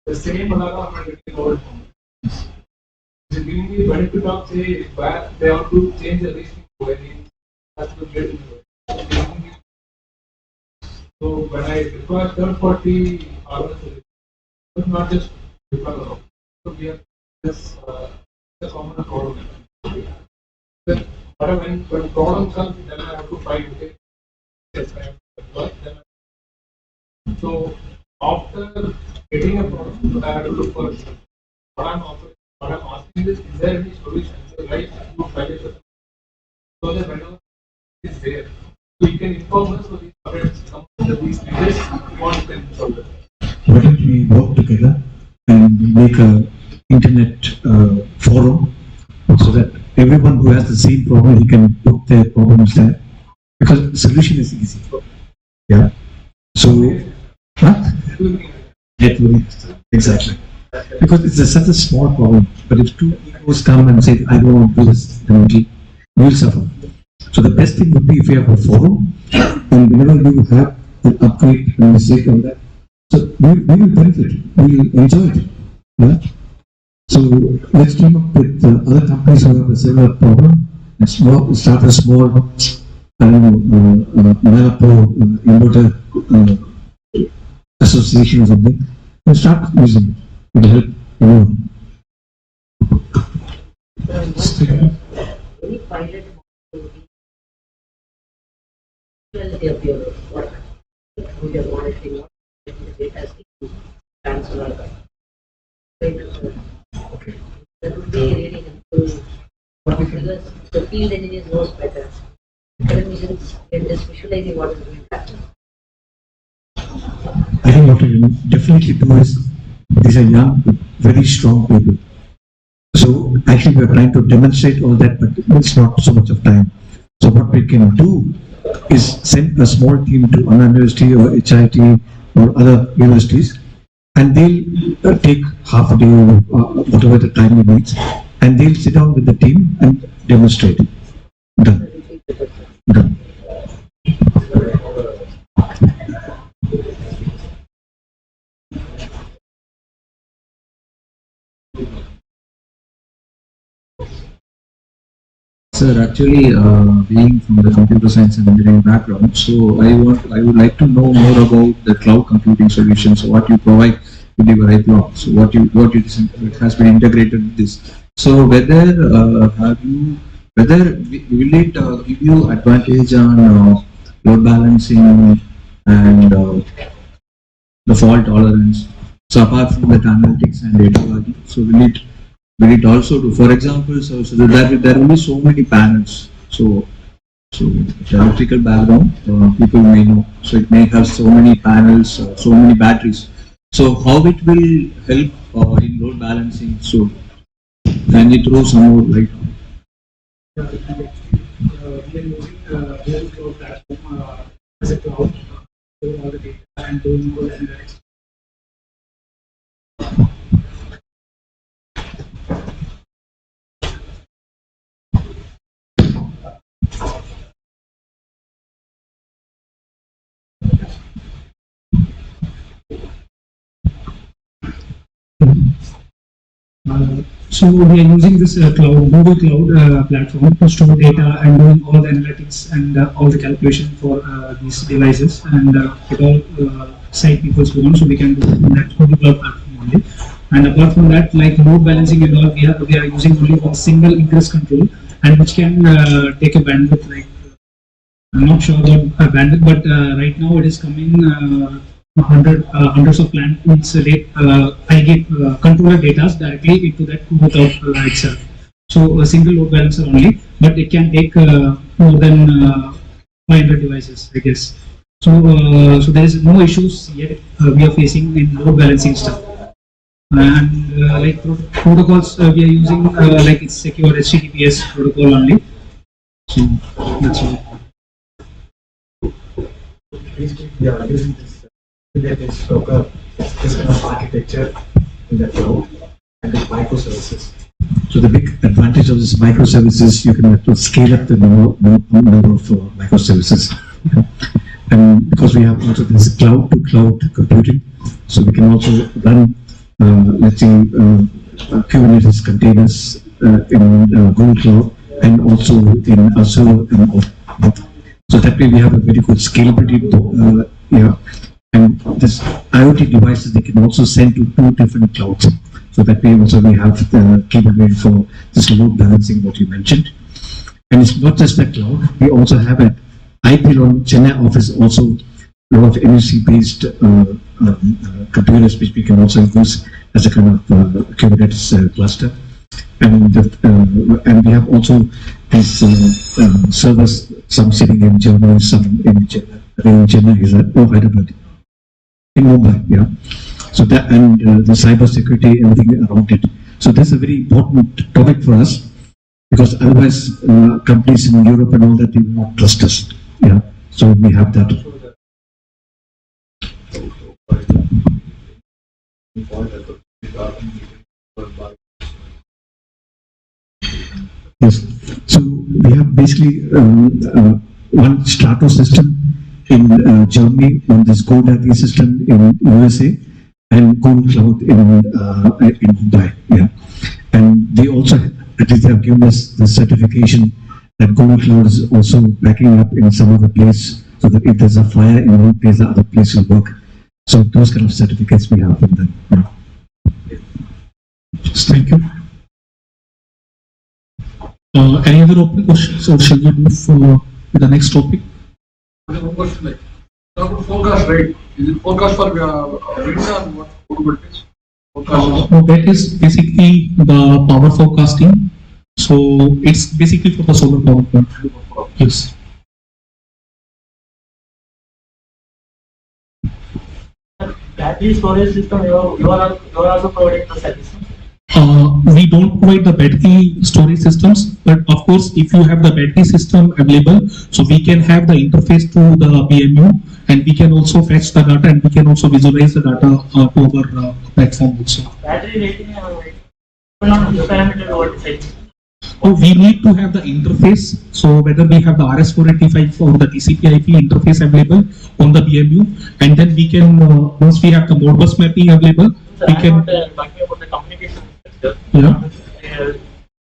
The same alarm and getting over. Is it giving me benefit of say where they have to change the reasoning when it has to get so when I require third party solution, it's not just deploy alone. So we have this common problem. But when problem comes, then I have to find okay. Yes, I have to deploy. So after getting a problem, I have to look for what I'm asking is there any solution? So right to find it so that whenever it's there. So you can inform us so these updates come to these leaders want to solve it. Why don't we work together and make a internet forum so that everyone who has the same problem, he can put their problems there, because the solution is easy. Yeah. So, exactly. Because it's such a small problem, but if two egos come and say, I don't want to do this, then we will suffer. So the best thing would be if we have a forum, and whenever we have an upgrade and mistake on that, so we will benefit, we will enjoy it. Yeah? So let's team up with other companies who have a similar problem start a small, inverter association or something, and start using it. It will help everyone. Any pilot of your work, how you are monitoring the data transfer. Okay. That would be really helpful. Because the field engineers knows better. Academicians can just visualizing what is going to happen. I think what we will definitely do is, these are young, very strong people. So actually we are trying to demonstrate all that, but it's not so much of time. So what we can do is send a small team to Anna University or HIT or other universities, and they'll take half a day or whatever the time it needs, and they'll sit down with the team and demonstrate it. Done. Done. Sir, actually, being from the computer science and engineering background, so I would like to know more about the cloud computing solutions. So what you provide with your iPLON. So it has been integrated with this. So whether will it give you advantage on load balancing and the fault tolerance? So apart from that analytics and data logging, so will it also do, for example, so there will be so many panels. So the electrical background, people may know. So it may have so many panels, so many batteries. So how it will help in load balancing? So can you throw some more light on it? We are using Google Cloud platform as a cloud to all the data and doing all the analytics. So we are using this Google Cloud platform to store data and doing all the analytics and all the calculation for these devices, and it all site people's own, so we can do that Google Cloud platform only. And apart from that, like load balancing and all, we are using only one single ingress control, and which can take a bandwidth, like I'm not sure about bandwidth, but right now it is coming hundreds of plants rate. I get controller data directly into that Google Cloud itself. So a single load balancer only, but it can take more than 500 devices, I guess. So there is no issues yet we are facing in load balancing stuff. And like protocols we are using, like it's secure HTTPS protocol only. So that's all. We are using this Docker, this kind of architecture in the cloud and the microservices. So the big advantage of this microservices, you can have to scale up the number of microservices. And because we have also this cloud-to-cloud computing, so we can also run, let's say, Kubernetes containers in Google Cloud and also in Azure and all. So that way we have a very good scalability. And this IoT devices, they can also send to 2 different clouds. So that way also we have the capability for this load balancing what you mentioned. And it's not just the cloud, we also have an iPLON Chennai office, also a lot of MUC based computers which we can also use as a kind of Kubernetes cluster. And we have also these servers, some sitting in Germany, some in Chennai, is that Hyderabad. In Mumbai, yeah. So that, and the cyber security, everything around it. So that's a very important topic for us, because otherwise companies in Europe and all that, they will not trust us. Yeah. So we have that. Yes. So we have basically one Strato system in Germany, on this GoDaddy system in USA, and Google Cloud in Mumbai. Yeah, and they also at least have given us the certification that Google Cloud is also backing up in some other place, so that if there's a fire in one place, the other place will work. So those kind of certificates we have from them. Just thank you. Any other open questions, or shall we move to the next topic? One question, like, forecast rate. Is it forecast for wind or what? No, that is basically the power forecasting. So it's basically for the solar power plant. Yes. Battery storage system, you are also providing the service. We don't provide the battery storage systems, but of course, if you have the battery system available, so we can have the interface to the BMU, and we can also fetch the data, and we can also visualize the data to our platform also. Battery rating, parameter what is it? Oh, we need to have the interface. So whether we have the RS485 or the TCP/IP interface available on the BMU, and then we can once we have the Modbus mapping available, we can. Talking about the communication. Yeah.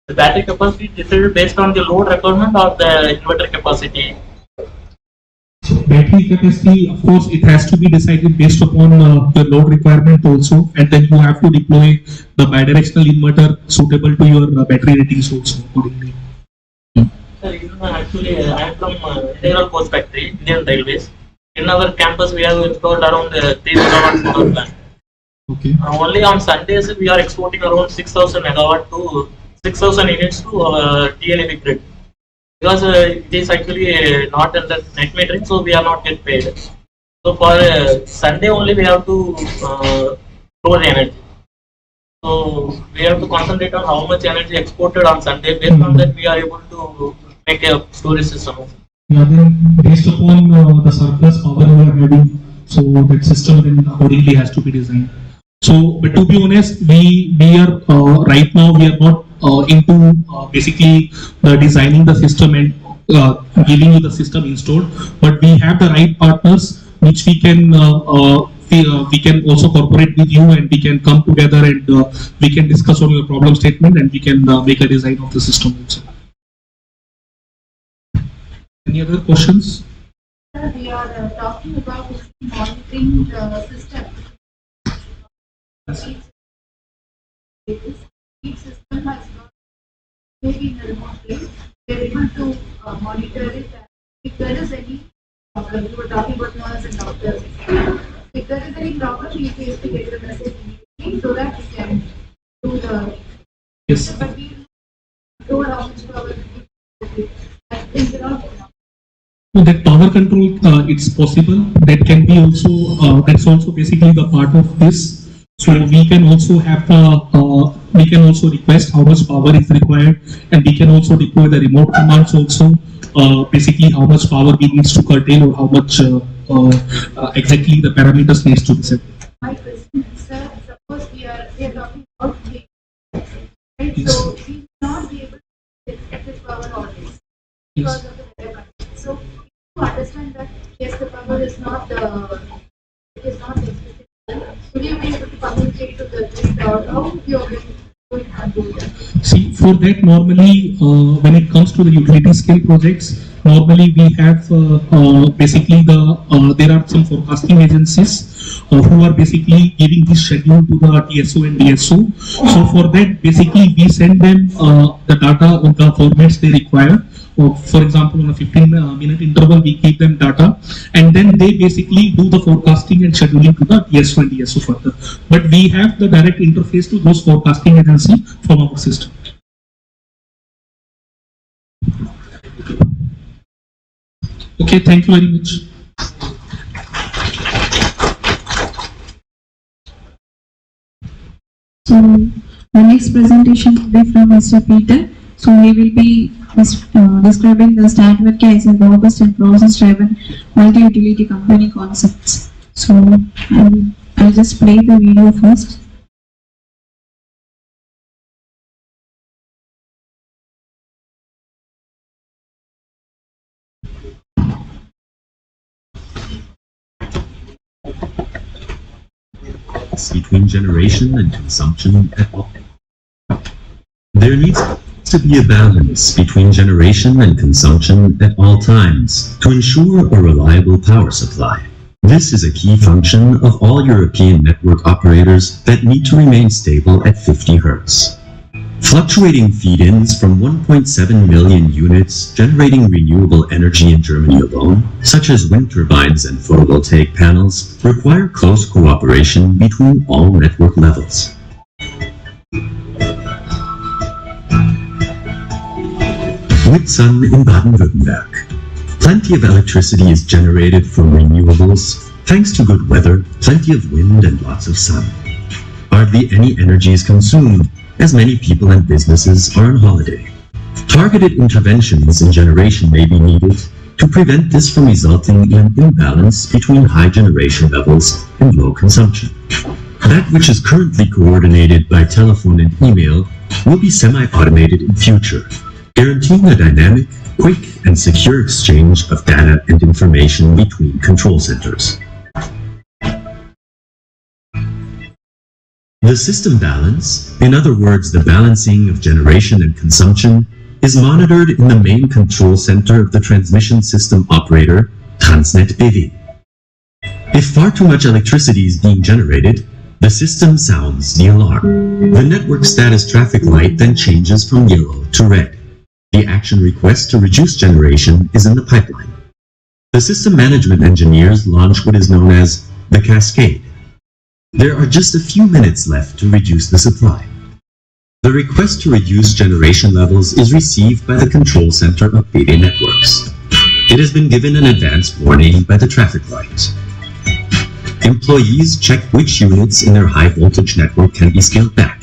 The battery capacity decided based on the load requirement or the inverter capacity. Battery capacity, of course, it has to be decided based upon the load requirement also, and then you have to deploy the bidirectional inverter suitable to your battery ratings also accordingly. Sir, actually, I am from Integral Coast Factory, Indian Railways. In our campus, we have installed around 3 megawatt solar plant. Okay. Only on Sundays, we are exporting around 6,000 megawatt to 6,000 units to TNB grid. Because it is actually not in the net metering, so we are not get paid. So for Sunday only we have to store the energy. So we have to concentrate on how much energy exported on Sunday. Based on that, we are able to make a storage system. Yeah, then based upon the surplus power we are having, so that system then accordingly has to be designed. So, but to be honest, we are right now we are not into basically designing the system and giving you the system installed, but we have the right partners which we can also cooperate with you, and we can come together and we can discuss on your problem statement, and we can make a design of the system also. Any other questions? Sir, we are talking about monitoring the system. Each system has got maybe in a remote place. We are able to monitor it. If there is any problem, we were talking about nurses and doctors. If there is any problem, we have to get the message immediately so that we can do the. Yes. But we don't know how much power we So that power control, it's possible. That can be also that's also basically the part of this. So we can also have the we can also request how much power is required, and we can also deploy the remote commands also. Basically, how much power we needs to curtail, or how much exactly the parameters needs to be set. My question is, sir, suppose we are talking about the right? Yes. So we will not be able to get excess power always because of the weather conditions. So to understand that yes, the power is not it is not existing. Will you be able to communicate to the grid, or how you are going to handle that? See, for that normally, when it comes to the utility scale projects, normally we have basically there are some forecasting agencies who are basically giving this schedule to the TSO and DSO. So for that, basically we send them the data on the formats they require. For example, on a 15-minute interval, we give them data, and then they basically do the forecasting and scheduling to the TSO and DSO further. But we have the direct interface to those forecasting agencies from our system. Okay, thank you very much. So the next presentation will be from Mr. Peter. So he will be describing the Stadtwerke as a robust and process-driven multi-utility company concepts. So I'll just play the video first. Between generation and consumption at all. There needs to be a balance between generation and consumption at all times to ensure a reliable power supply. This is a key function of all European network operators that need to remain stable at 50 Hz. Fluctuating feed-ins from 1.7 million units generating renewable energy in Germany alone, such as wind turbines and photovoltaic panels, require close cooperation between all network levels. With sun in Baden-Württemberg. Plenty of electricity is generated from renewables, thanks to good weather, plenty of wind and lots of sun. Hardly any energy is consumed, as many people and businesses are on holiday. Targeted interventions in generation may be needed to prevent this from resulting in an imbalance between high generation levels and low consumption. That which is currently coordinated by telephone and email will be semi-automated in future, guaranteeing a dynamic, quick and secure exchange of data and information between control centers. The system balance, in other words the balancing of generation and consumption, is monitored in the main control center of the transmission system operator, Transnet BW. If far too much electricity is being generated, the system sounds the alarm. The network status traffic light then changes from yellow to red. The action request to reduce generation is in the pipeline. The system management engineers launch what is known as the cascade. There are just a few minutes left to reduce the supply. The request to reduce generation levels is received by the control center of BW Networks. It has been given an advance warning by the traffic light. Employees check which units in their high voltage network can be scaled back.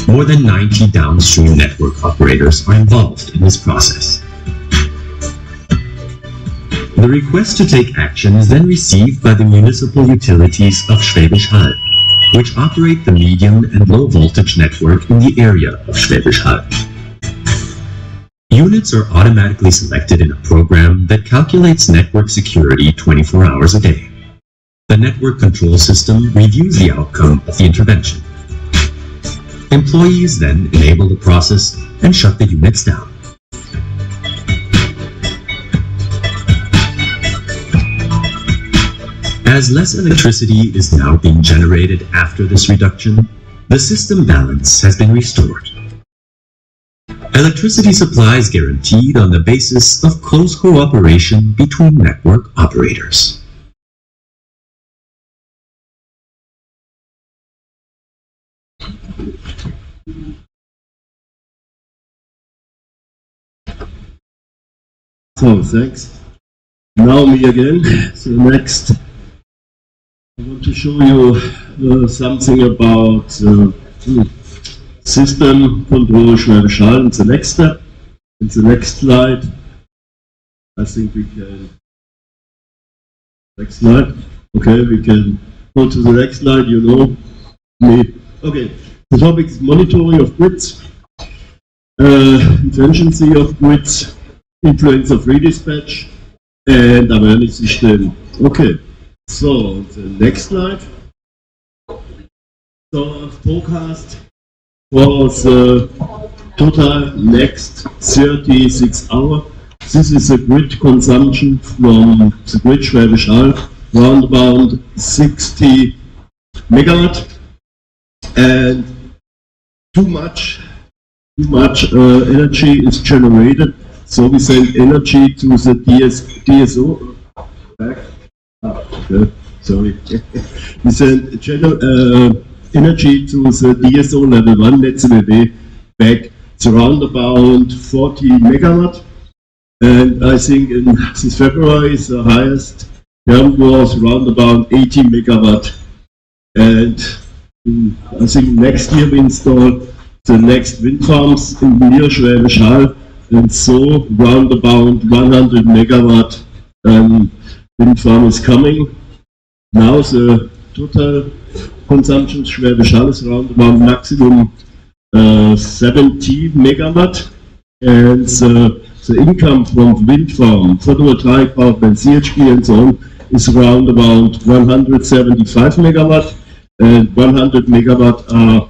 More than 90 downstream network operators are involved in this process. The request to take action is then received by the municipal utilities of Schwäbisch Hall, which operate the medium and low voltage network in the area of Schwäbisch Hall. Units are automatically selected in a program that calculates network security 24 hours a day. The network control system reviews the outcome of the intervention. Employees then enable the process and shut the units down. As less electricity is now being generated after this reduction, the system balance has been restored. Electricity supply is guaranteed on the basis of close cooperation between network operators. So, thanks. Now me again. So next, I want to show you something about system control Schwäbisch Hall. It's the next step. It's the next slide. I think we can. Next slide. Okay, we can go to the next slide. You know me. Okay, the topic is monitoring of grids, efficiency of grids, influence of redispatch, and awareness system. Okay, so the next slide. So forecast for the total next 36 hours. This is the grid consumption from the grid Schwäbisch Hall, around about 60 megawatt, and too much energy is generated. So we send energy to the DSO. Back. Okay. Sorry. We send energy to the DSO level 1 NetCBW back. It's around about 40 megawatt. And I think in this February the highest term was around about 80 megawatt. And I think next year we install the next wind farms in near Schwäbisch Hall. And so round about 100 megawatt wind farm is coming. Now the total consumption of Schwäbisch Hall is around about maximum 70 megawatt, and the income from wind farm, photovoltaic power plant, CHP and so on is around about 175 megawatt, and 100 megawatt are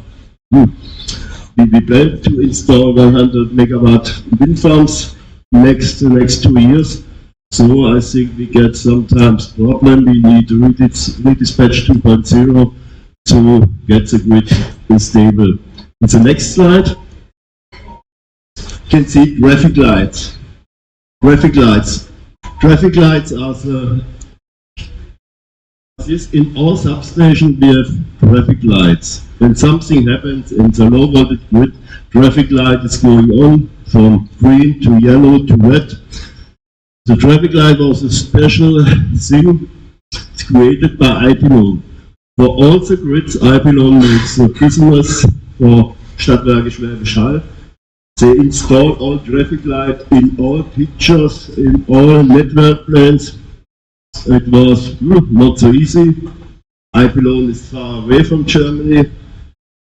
we plan to install 100 megawatt wind farms next 2 years. So I think we get sometimes problem. We need Redispatch 2.0 to get the grid stable. In the next slide, you can see traffic lights. Traffic lights are in all substations we have traffic lights. When something happens in the low voltage grid, traffic light is going on from green to yellow to red. The traffic light was a special thing created by iPLON. For all the grids, iPLON makes the business for Stadtwerke Schwäbisch Hall. They install all traffic light in all pictures, in all network plans. It was not so easy. iPLON is far away from Germany,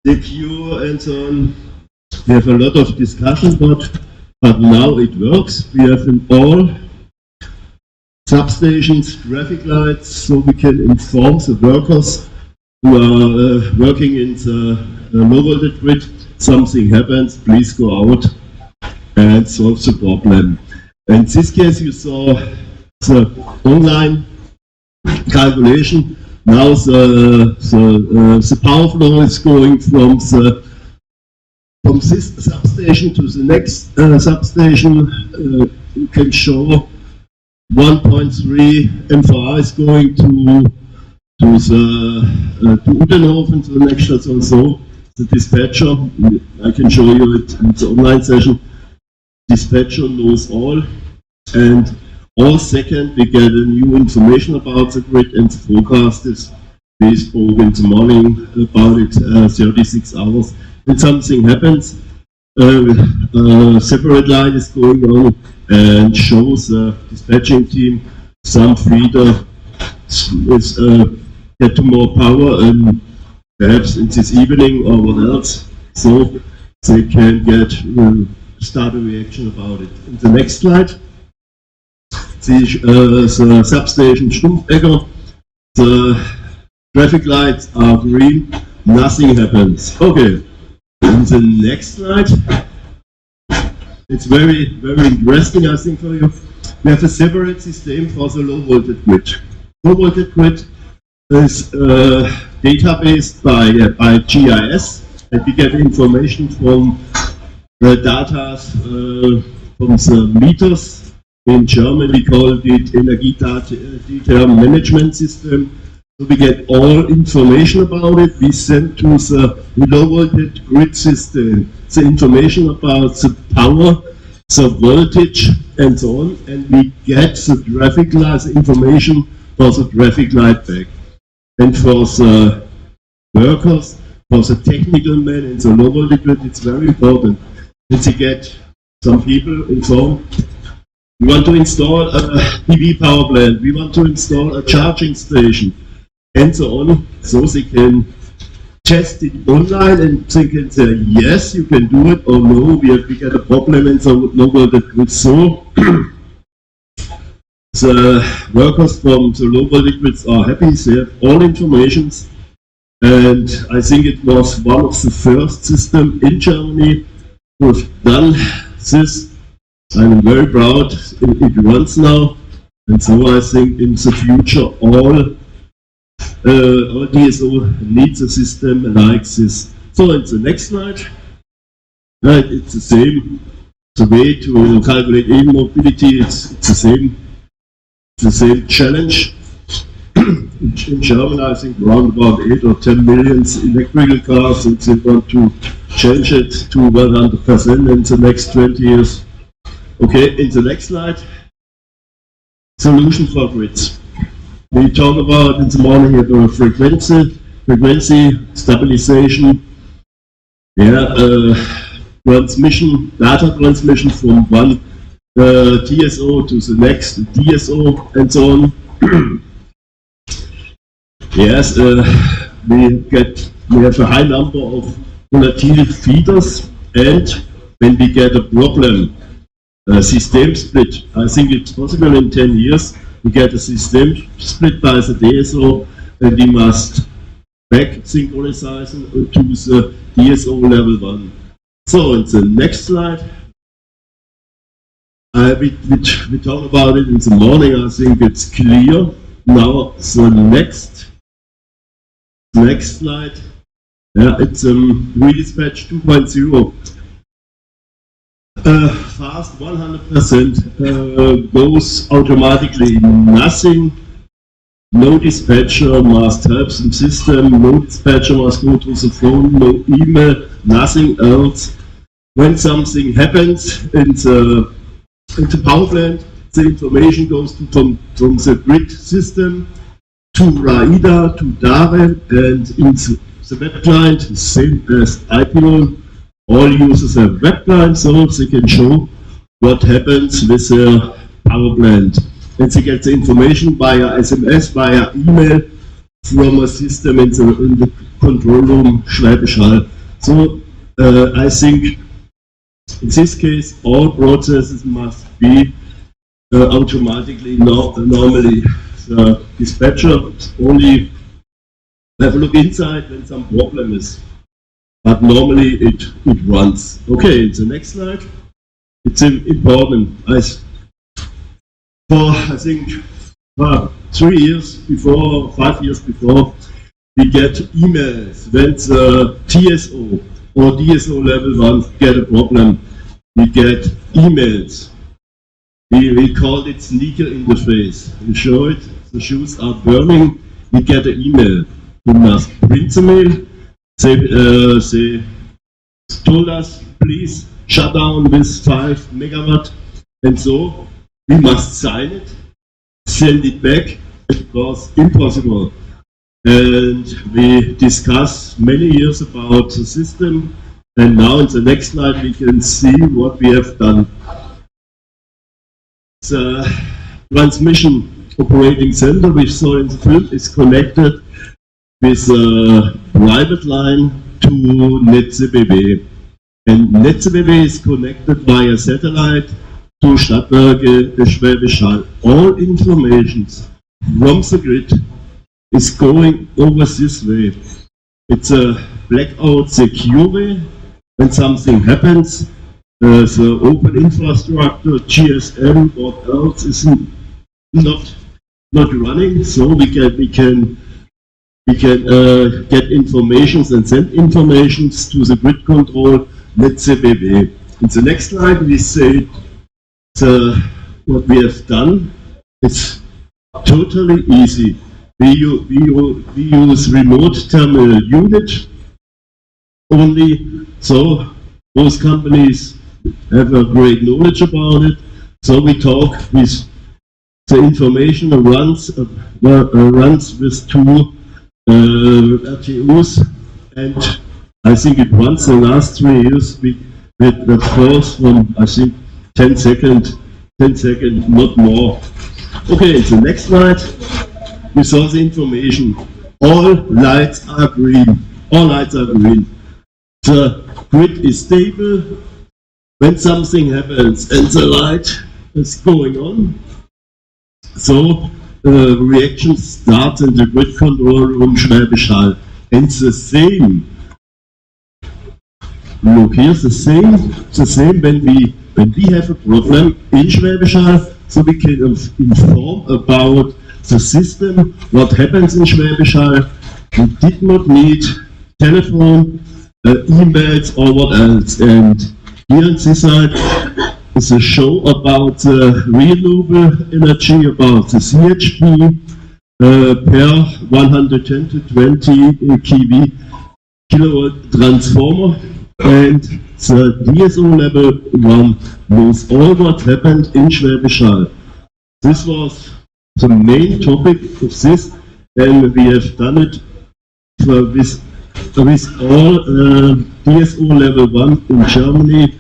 secure and so on. We have a lot of discussion, but now it works. We have in all substations traffic lights, so we can inform the workers who are working in the low voltage grid. Something happens, please go out and solve the problem. In this case, you saw the online calculation. Now the power flow is going from this substation to the next substation. You can show 1.3 MVA is going to Udenhofen, to the next station. So the dispatcher, I can show you it in the online session. Dispatcher knows all, and all second we get a new information about the grid, and the forecast is bespoke in the morning about it 36 hours. When something happens, separate line is going on and shows the dispatching team some feeder is get to more power, and perhaps in this evening or what else, so they can get start a reaction about it. In the next slide, the substation Stumpfegger, the traffic lights are green, nothing happens. Okay, in the next slide, it's very, very interesting, I think, for you. We have a separate system for the low voltage grid. Low voltage grid is database by GIS, and we get information from the data from the meters. In German we call it Energiedata Management System. So we get all information about it. We send to the low voltage grid system the information about the power, the voltage, and so on, and we get the traffic light information for the traffic light back. And for the workers, for the technical men in the low voltage grid, it's very important that they get some people informed. We want to install a PV power plant, we want to install a charging station, and so on, so they can test it online and they can say, yes, you can do it, or no, we get a problem in the low voltage grid. So the workers from the low voltage grids are happy, they have all information, and I think it was one of the first systems in Germany who have done this. I'm very proud, it runs now, and so I think in the future all DSO needs a system like this. So in the next slide, it's the same. The way to calculate e-mobility, it's the same challenge. In Germany, I think around about 8 or 10 million electrical cars, and they want to change it to 100% in the next 20 years. Okay, in the next slide, solution for grids. We talk about in the morning about frequency stabilization, transmission, data transmission from one TSO to the next DSO, and so on. Yes, we have a high number of volatile feeders, and when we get a problem, system split, I think it's possible in 10 years, we get a system split by the DSO, and we must back synchronize to the DSO level 1. So, in the next slide, we talked about it in the morning. I think it's clear. Now, the next slide. Yeah, it's Redispatch 2.0. Fast 100% goes automatically. Nothing. No dispatcher must help the system. No dispatcher must go to the phone. No email. Nothing else. When something happens in the power plant, the information goes from the grid system to RAIDA, to DARE, and in the web client, same as iPLON. All users have web client, so they can show what happens with their power plant. And they get the information via SMS, via email from a system in the control room Schwäbisch Hall. So I think in this case all processes must be automatically normally. The dispatcher only have a look inside when some problem is. But normally it runs. Okay, the next slide. It's important. I think 3 years before, 5 years before, we get emails when the TSO or DSO level 1 get a problem. We get emails. We call it sneaker interface. We show it. The shoes are burning. We get an email. We must print the mail. They told us, please shut down with 5 megawatt, and so we must sign it, send it back. It was impossible. And we discussed many years about the system, and now in the next slide we can see what we have done. The transmission operating center we saw in the film is connected with a private line to NetzBW. And NetzBW is connected via satellite to Stadtwerke Schwäbisch Hall. All informations from the grid is going over this way. It's a blackout secure way. When something happens, the open infrastructure, GSM, what else is not running, so we can get informations and send informations to the grid control NetzBW. In the next slide we say what we have done. It's totally easy. We use remote terminal unit only, so those companies have a great knowledge about it. So we talk with the information runs with 2 RTUs, and I think it runs the last 3 years with that falls from, I think, 10 seconds, not more. Okay, the next slide, we saw the information. All lights are green. All lights are green. The grid is stable. When something happens and the light is going on, so reaction starts in the grid control room Schwäbisch Hall. And the same, look here, the same when we have a problem in Schwäbisch Hall, so we can inform about the system, what happens in Schwäbisch Hall. We did not need telephone, emails or what else. And here on this side is a show about the renewable energy, about the CHP per 110 to 20 kilowatt transformer, and the DSO level 1 knows all what happened in Schwäbisch Hall. This was the main topic of this, and we have done it with all DSO level 1 in Germany.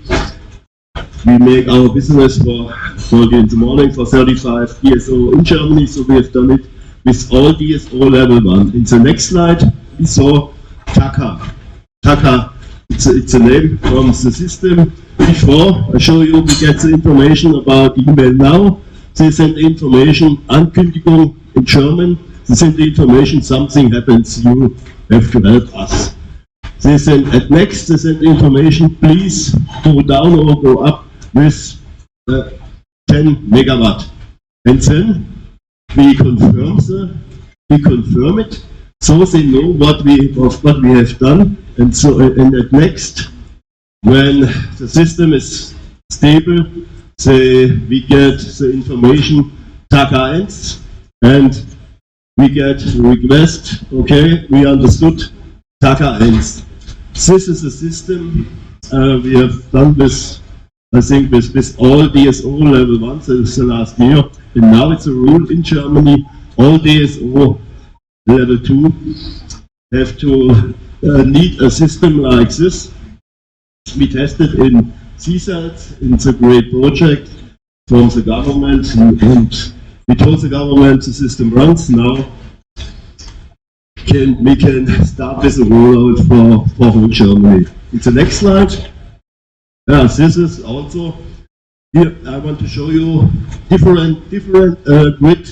We make our business for in the morning for 35 DSO in Germany, so we have done it with all DSO level 1. In the next slide, we saw TACA. TACA, it's a name from the system. Before I show you, we get the information about email now. They send information, Ankündigung in German. They send the information, something happens, you have to help us. they send at next, they send information, please go down or go up with 10 megawatt. And then we confirm it, so they know what we have done. And so, and at next, when the system is stable, we get the information Tag 1, and we get a request, okay, we understood Tag 1. This is a system we have done with, I think, with all DSO level 1 since the last year, and now it's a rule in Germany, all DSO level 2 have to need a system like this. We tested in CSAT, it's a great project from the government, and we told the government the system runs now. We can start with a rollout for whole Germany. It's the next slide. This is also, here I want to show you different grid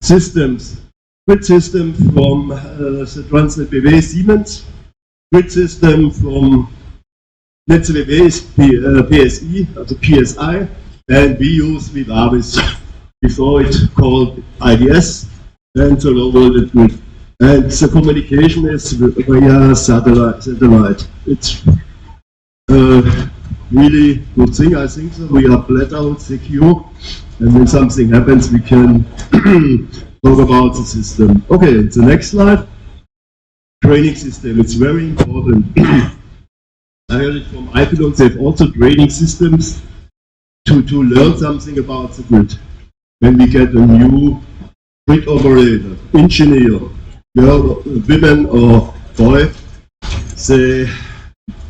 systems. Grid system from the Transnet BW Siemens, grid system from Netze BW PSI, also PSI, and we use Vivavis, before it called IDS, and the low voltage grid. And the communication is via satellite. It's really good thing, I think. So we are flat out secure, and when something happens, we can talk about the system. Okay, the next slide. Training system. It's very important. I heard it from iPLON. They have also training systems to learn something about the grid. When we get a new grid operator, engineer, girl, women or boy, they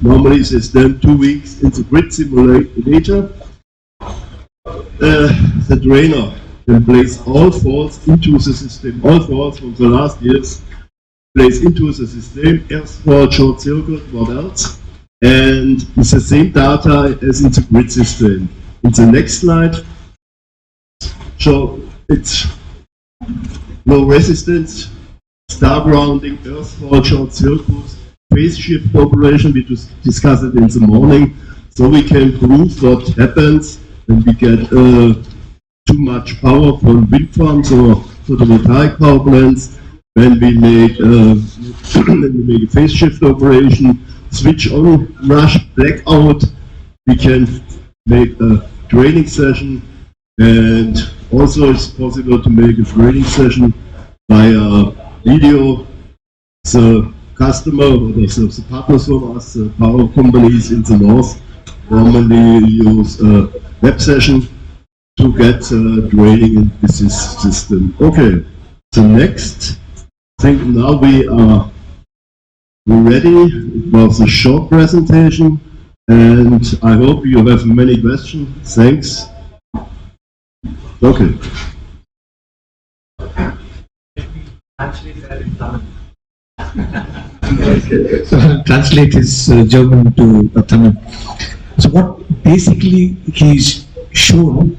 normally spend 2 weeks in the grid simulator. The trainer can place all faults into the system, all faults from the last years, place into the system, erst for short circuit, what else, and it's the same data as in the grid system. In the next slide, so it's low resistance, star grounding, earth fault, short circuits, phase shift operation, we discussed it in the morning, so we can prove what happens when we get too much power from wind farms or photovoltaic power plants, when we make a phase shift operation, switch on, rush, blackout, we can make a training session, and also it's possible to make a training session via video. The customer or the partners from us, the power companies in the north, normally use a web session to get training in this system. Okay, the next thing, now we are ready. It was a short presentation, and I hope you have many questions. Thanks. Okay. So I'll translate his German to Tamil. So what basically he's shown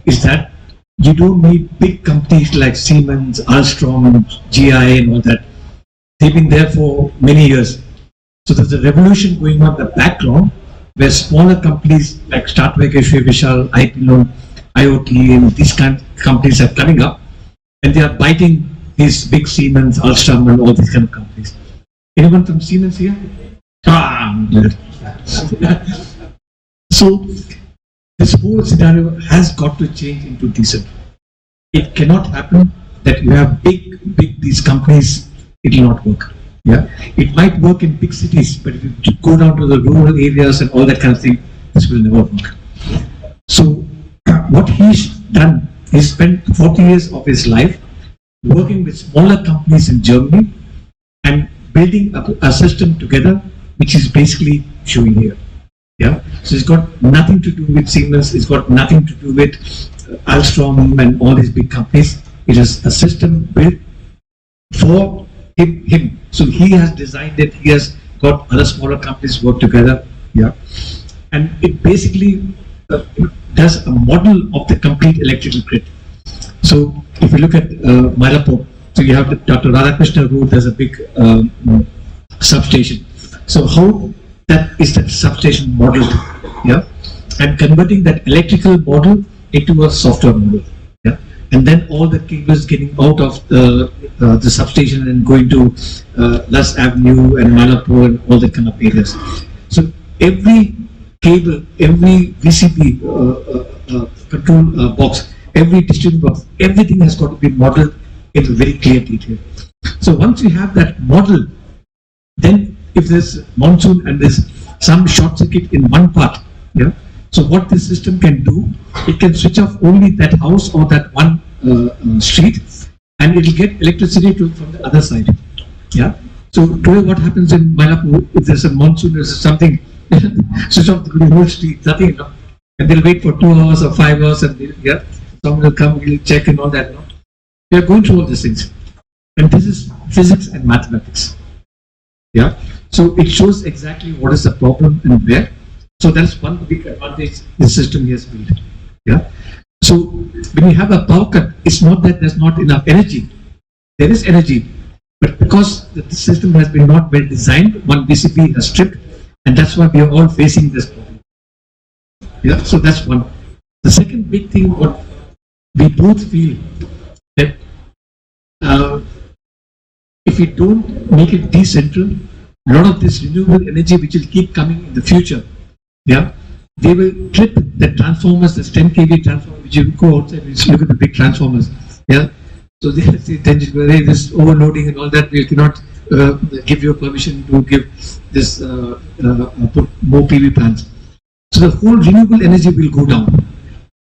is that you don't need big companies like Siemens, Alstom, GI and all that. They've been there for many years. So there's a revolution going on in the background where smaller companies like Stadtwerke Schwäbisch Hall, iPLON, IoT and these kind of companies are coming up, and they are biting these big Siemens, Alstom and all these kind of companies. Anyone from Siemens here? I'm glad. So this whole scenario has got to change into decent. It cannot happen that you have big these companies, it will not work. Yeah, it might work in big cities, but if you go down to the rural areas and all that kind of thing, this will never work. So what he's done, he spent 40 years of his life working with smaller companies in Germany and building a system together, which is basically showing here. Yeah, so it's got nothing to do with Siemens, it's got nothing to do with Alstom and all these big companies. It is a system built for him. So he has designed it, he has got other smaller companies work together. Yeah, and it basically does a model of the complete electrical grid. So if you look at Mylapore, so you have Dr. Radhakrishna Road, there's a big substation. So how is that substation modeled? Yeah, and converting that electrical model into a software model. Yeah, and then all the cables getting out of the substation and going to Lust Avenue and Malapur and all that kind of areas. So every cable, every VCB control box, every distribution box, everything has got to be modeled in very clear detail. So once you have that model, then if there's monsoon and there's some short circuit in one part, yeah. So what this system can do, it can switch off only that house or that one street, and it will get electricity from the other side. Yeah. So today, what happens in Malapur, if there's a monsoon, there's something, switch off the whole street, nothing, you know, and they'll wait for 2 hours or 5 hours, and yeah, someone will come, he'll check and all that. You know? We are going through all these things, and this is physics and mathematics. Yeah. So it shows exactly what is the problem and where. So that's one big advantage this system has built. Yeah. So when you have a power cut, it's not that there's not enough energy. There is energy, but because the system has been not well designed, one BCP has stripped, and that's why we are all facing this problem. Yeah. So that's one. The second big thing, what we both feel that if we don't make it decentral, a lot of this renewable energy which will keep coming in the future, yeah, they will clip the transformers, the 10 kV transformers, which you go outside and look at the big transformers, yeah. So they say this overloading and all that, we cannot give you permission to give this put more PV plants. So the whole renewable energy will go down,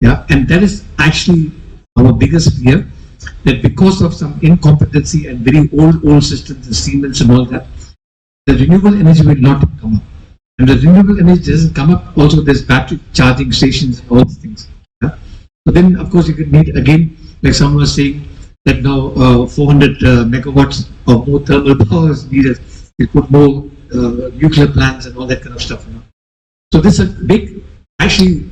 yeah, and that is actually our biggest fear, that because of some incompetency and very old systems, the Siemens and all that, the renewable energy will not come up. And the renewable energy doesn't come up, also there's battery charging stations and all these things. Yeah? So then, of course, you could need, again, like someone was saying, that now 400 megawatts of more thermal power is needed. You put more nuclear plants and all that kind of stuff. You know? So this is a big, actually,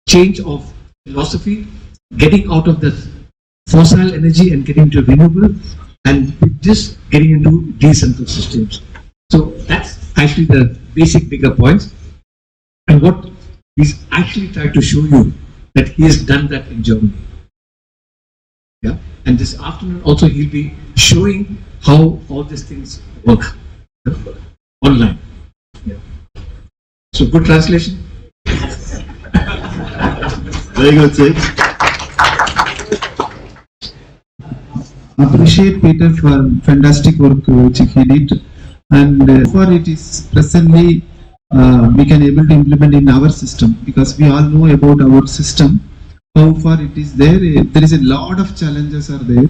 change of philosophy, getting out of the fossil energy and getting to renewable, and just getting into decentral systems. So that's actually the basic bigger points. And what he's actually tried to show you, that he has done that in Germany. Yeah. And this afternoon also he'll be showing how all these things work online. Yeah. So good translation. Very good, sir. Appreciate Peter for fantastic work which he did, and for it is presently we can able to implement in our system, because we all know about our system, how far it is there. There is a lot of challenges are there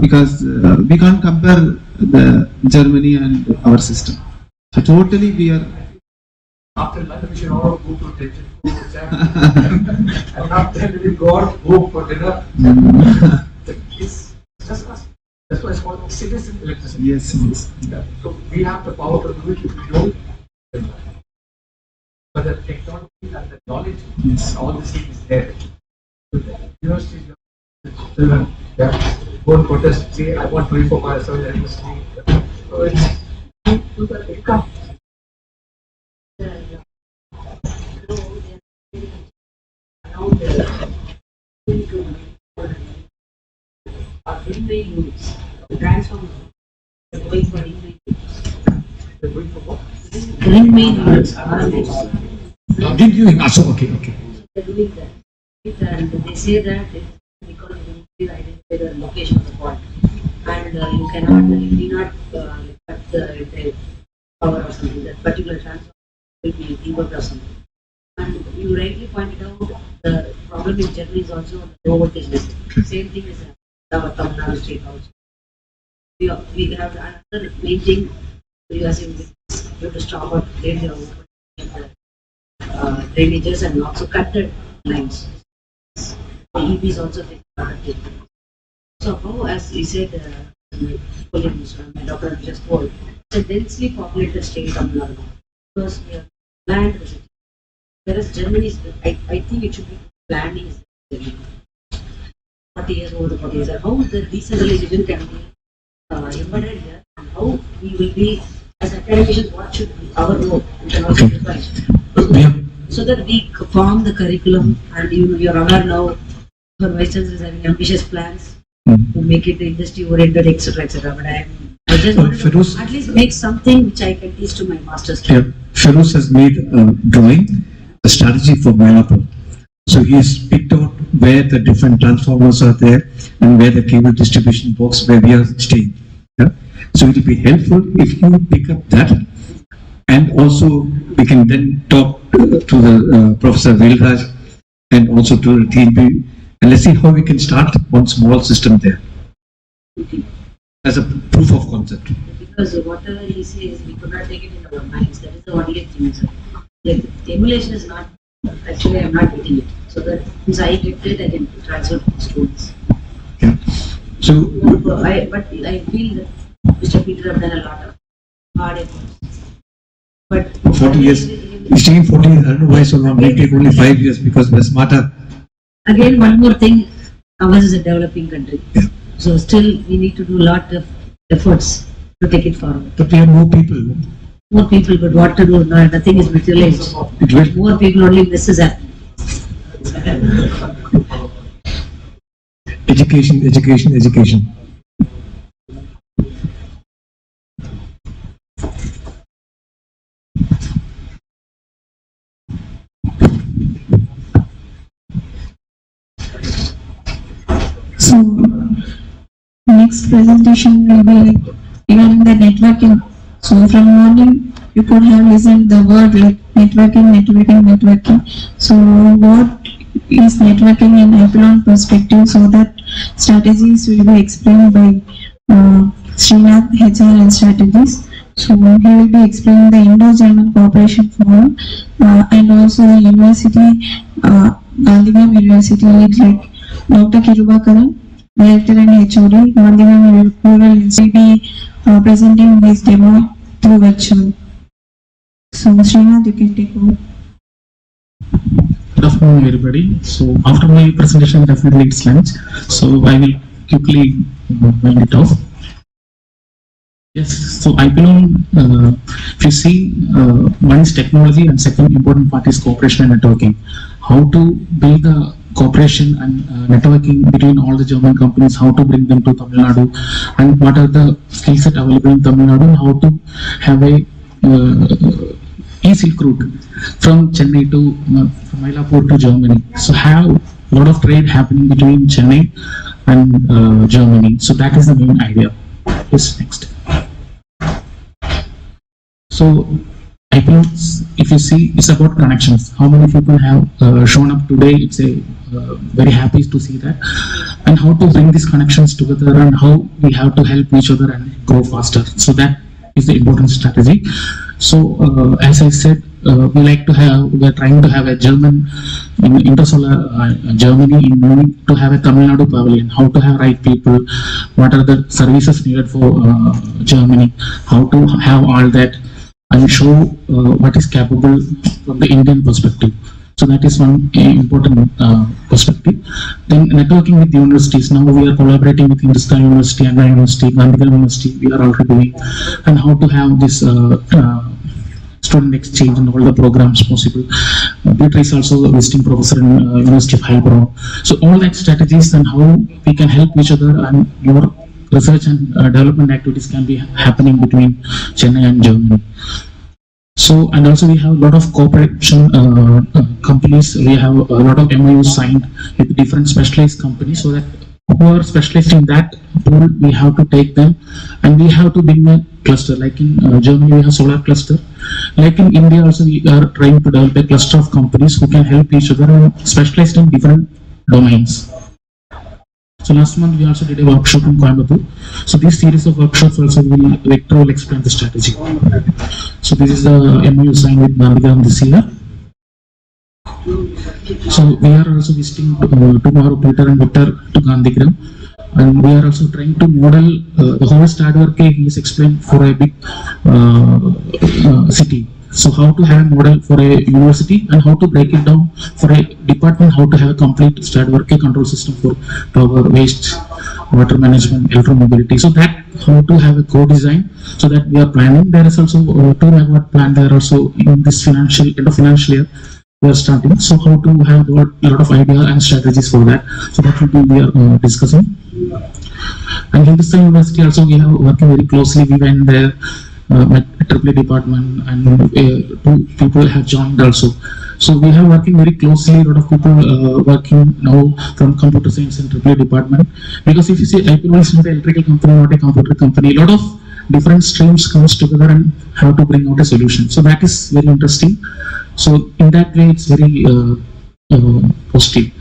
because we can't compare the Germany and our system. So totally we are. After lunch we should all go to attention. And after we go out, go for dinner. It's just us. That's why it's called citizen electricity. Yes, yes. Yeah. So we have the power to do it. If we don't, but the technology and the knowledge, yes, all this thing is there. So the university, children, yeah, go and protest, say I want 24/7 electricity. So it's do that, it comes. Greenway units, transformers, going for Greenway units. Did you? Okay. They're doing that. And they say that because you identify the location of the point, and you cannot, you do not cut the power or something. That particular transformer will be debugged or something. And you rightly pointed out the problem in Germany is also the low voltage network. Same thing as our Tamil Nadu state also. We have another main thing. You are saying you have to stop or clear the drainages and also cut the lines. The EVs also take part of it. So how, as he said, my doctor just told, it's a densely populated state of Tamil Nadu because we have land. Whereas Germany is, I think it should be planning is Germany. 40 years over the 40 years. How the decentralization can be embedded here, and how we will be as academicians, what should be our role? So that we form the curriculum, and you are aware now, our vice chancellor is having ambitious plans to make it industry oriented, etc., etc. But I just want to at least make something which I can teach to my master's student. Feroz has made a drawing, a strategy for Mylapore. So he has picked out where the different transformers are there and where the cable distribution box where we are staying. Yeah? So it will be helpful if you pick up that, and also we can then talk to the Professor Velraj and also to the TNP, and let's see how we can start one small system there as a proof of concept. Because whatever he says, we could not take it in our minds. That is the only thing, sir. Like, the emulation is not, actually I am not getting it. So that once I get it, I can transfer to the students. Yeah. So, but I feel that Mr. Peter have done a lot of hard efforts. But 40 years, he's taking 40 years, I don't know why so long, we take only 5 years because we're smarter. Again, one more thing, ours is a developing country. Yeah. So still we need to do a lot of efforts to take it forward. But we have more people. More people, but what to do? No, nothing is materialized. More people, only this is happening. Education, education, education. So next presentation will be like regarding the networking. So from morning you could have listened the word like networking. So what is networking in iPLON perspective? So that strategies will be explained by Srinath, HR and strategies. So he will be explaining the Indo-German Cooperation Forum and also the university, Gandhigam University lead like Dr. Kirubakaran, Director and HOD, Gandhigam Rural will be presenting this demo through virtual. So Srinath, you can take over. Good afternoon, everybody. So after my presentation, definitely it's lunch. So I will quickly wind it off. Yes, so iPLON, if you see, one is technology and second important part is cooperation and networking. How to build the cooperation and networking between all the German companies, how to bring them to Tamil Nadu, and what are the skill set available in Tamil Nadu, and how to have a e-silk route from Chennai to from Mylapore to Germany. So have a lot of trade happening between Chennai and Germany. So that is the main idea. Yes, next. So iPLON, if you see, it's about connections. How many people have shown up today? It's a very happy to see that, and how to bring these connections together and how we have to help each other and grow faster. So that is the important strategy. So as I said, we are trying to have a German Intersolar Germany in Munich to have a Tamil Nadu pavilion. How to have right people, what are the services needed for Germany, how to have all that and show what is capable from the Indian perspective. So that is one important perspective. Then networking with universities. Now we are collaborating with Hindustan University, Andhra University, Gandhigam University. We are already doing, and how to have this student exchange and all the programs possible. Peter is also a visiting professor in University of Heilbronn. So all that strategies and how we can help each other, and more research and development activities can be happening between Chennai and Germany. So, and also we have a lot of cooperation companies. We have a lot of MOUs signed with different specialized companies, so that who are specialized in that pool, we have to take them, and we have to bring a cluster. Like in Germany, we have solar cluster. Like in India, also we are trying to develop a cluster of companies who can help each other and specialized in different domains. So last month we also did a workshop in Coimbatore. So this series of workshops also Victor will explain the strategy. So this is the MOU signed with Gandhigam this year. So we are also visiting tomorrow Peter and Victor to Gandhigam, and we are also trying to model the whole Stadtwerke he is explained for a big city. So how to have a model for a university and how to break it down for a department, how to have a complete Stadtwerke control system for power, waste, water management, electromobility. So that how to have a co-design, so that we are planning. There is also 2 megawatt plan there also in this end of financial year we are starting. So how to have a lot of idea and strategies for that. So that will be we are discussing. And in this university also we are working very closely. We went there, AAA department, and 2 people have joined also. So we have working very closely. A lot of people working now from computer science and AAA department. Because if you see iPLON is not an electrical company, not a computer company. A lot of different streams comes together and have to bring out a solution. So that is very interesting. So in that way, it's very positive.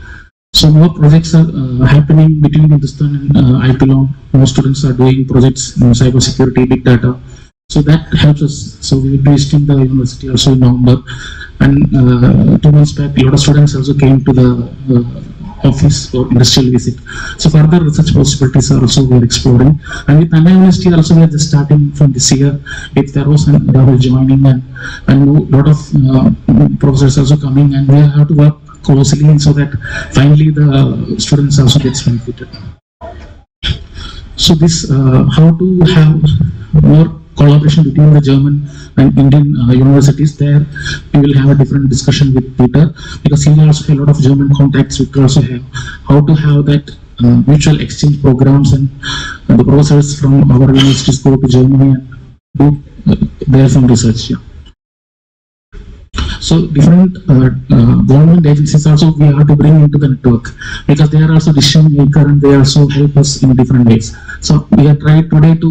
So more projects are happening between Hindustan and iPLON. More students are doing projects in cybersecurity, big data. So that helps us. So we will be visiting the university also in November. And 2 months back, a lot of students also came to the office for industrial visit. So further research possibilities are also we are exploring. And with Anna University also we are just starting from this year with Feroz and Rahul joining, and a lot of professors also coming, and we have to work closely so that finally the students also gets benefited. So this how to have more collaboration between the German and Indian universities. There we will have a different discussion with Peter, because he also have a lot of German contacts. We also have how to have that mutual exchange programs, and the professors from our universities go to Germany and do there some research. Yeah. So different government agencies also we have to bring into the network, because they are also decision maker and they also help us in different ways. So we are trying today to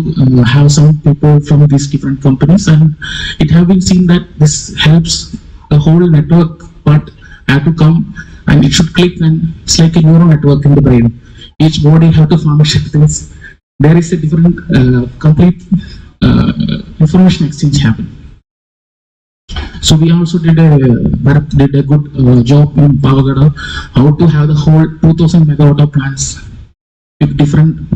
have some people from these different companies, and it have been seen that this helps the whole network part have to come, and it should click, and it's like a neural network in the brain. Each body have to function things. There is a different complete information exchange happen. So we also did a good job in Pavagada, how to have the whole 2000 megawatt of plants with different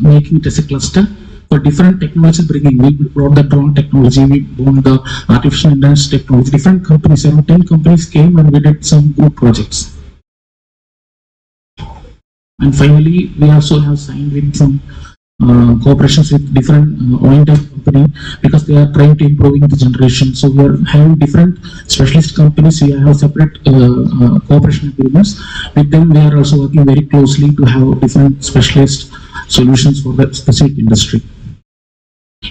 making it as a cluster for different technologies bringing. We brought the drone technology, we brought the artificial intelligence technology. Different companies, around 10 companies came, and we did some good projects. And finally, we also have signed with some cooperations with different oil company, because they are trying to improve the generation. So we are having different specialist companies. We have separate cooperation agreements with them. We are also working very closely to have different specialist solutions for that specific industry.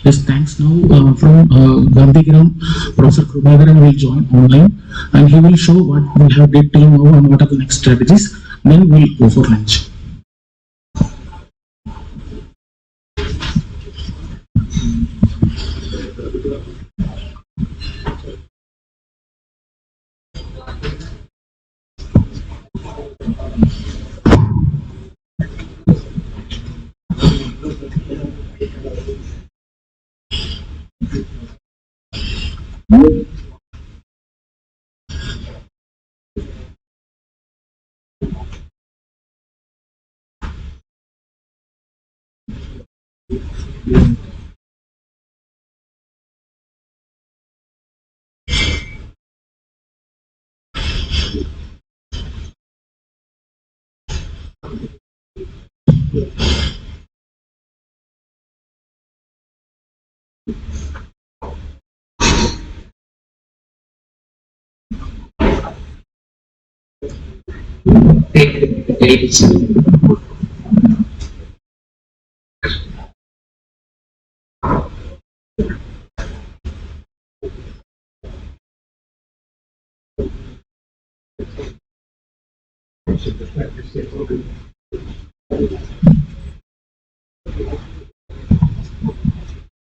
Yes, thanks. Now from Gandhigram, Professor Krubagaran will join online, and he will show what we have did till now and what are the next strategies. Then we'll go for lunch.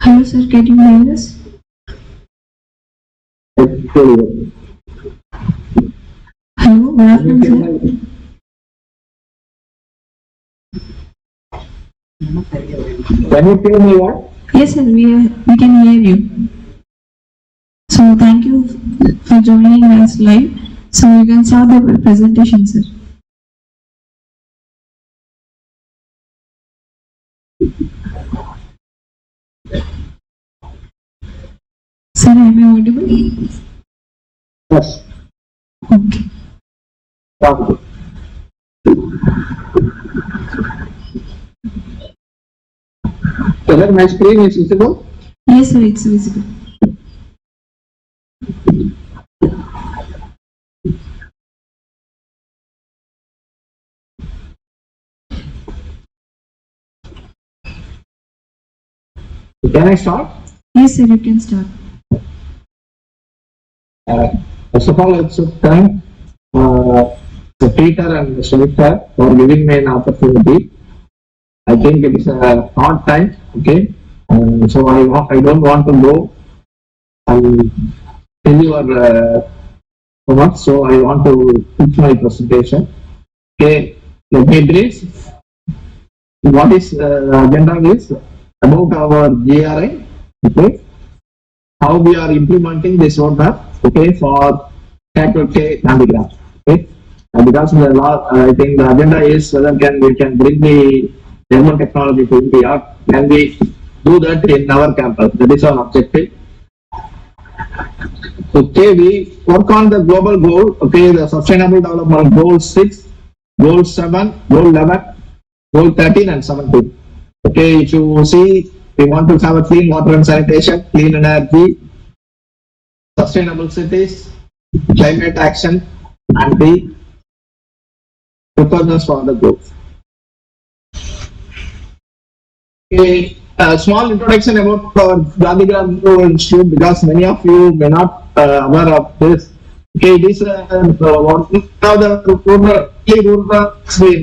Hello, sir. Can you hear us? Hello, good afternoon, sir. Can you hear me what? Yes, sir. We can hear you. So thank you for joining us live. So you can start the presentation, sir. Sir, am I audible? audible? Yes. Okay. Thank you. Whether my screen is visible? Yes, sir, it's visible. Can I start? Yes, sir, you can start. First of all, I should thank Peter and Shanita for giving me an opportunity. I think it is a hard time, okay? So I don't want to go and tell you so much, so I want to fix my presentation. Okay, let me brief. What is agenda is about our GRI, okay? How we are implementing this roadmap, okay, for Stadtwerke Schwäbisch, okay? Because I think the agenda is whether we can bring the German technology to India. Can we do that in our campus? That is our objective. Okay, we work on the global goal, okay, the sustainable development goal 6, goal 7, goal 11, goal 13 and 17. Okay, if you see, we want to have a clean water and sanitation, clean energy, sustainable cities, climate action, and the preparedness for the growth. A small introduction about our Gandhigram Institute, because many of you may not aware of this. Okay, it is one of the rural in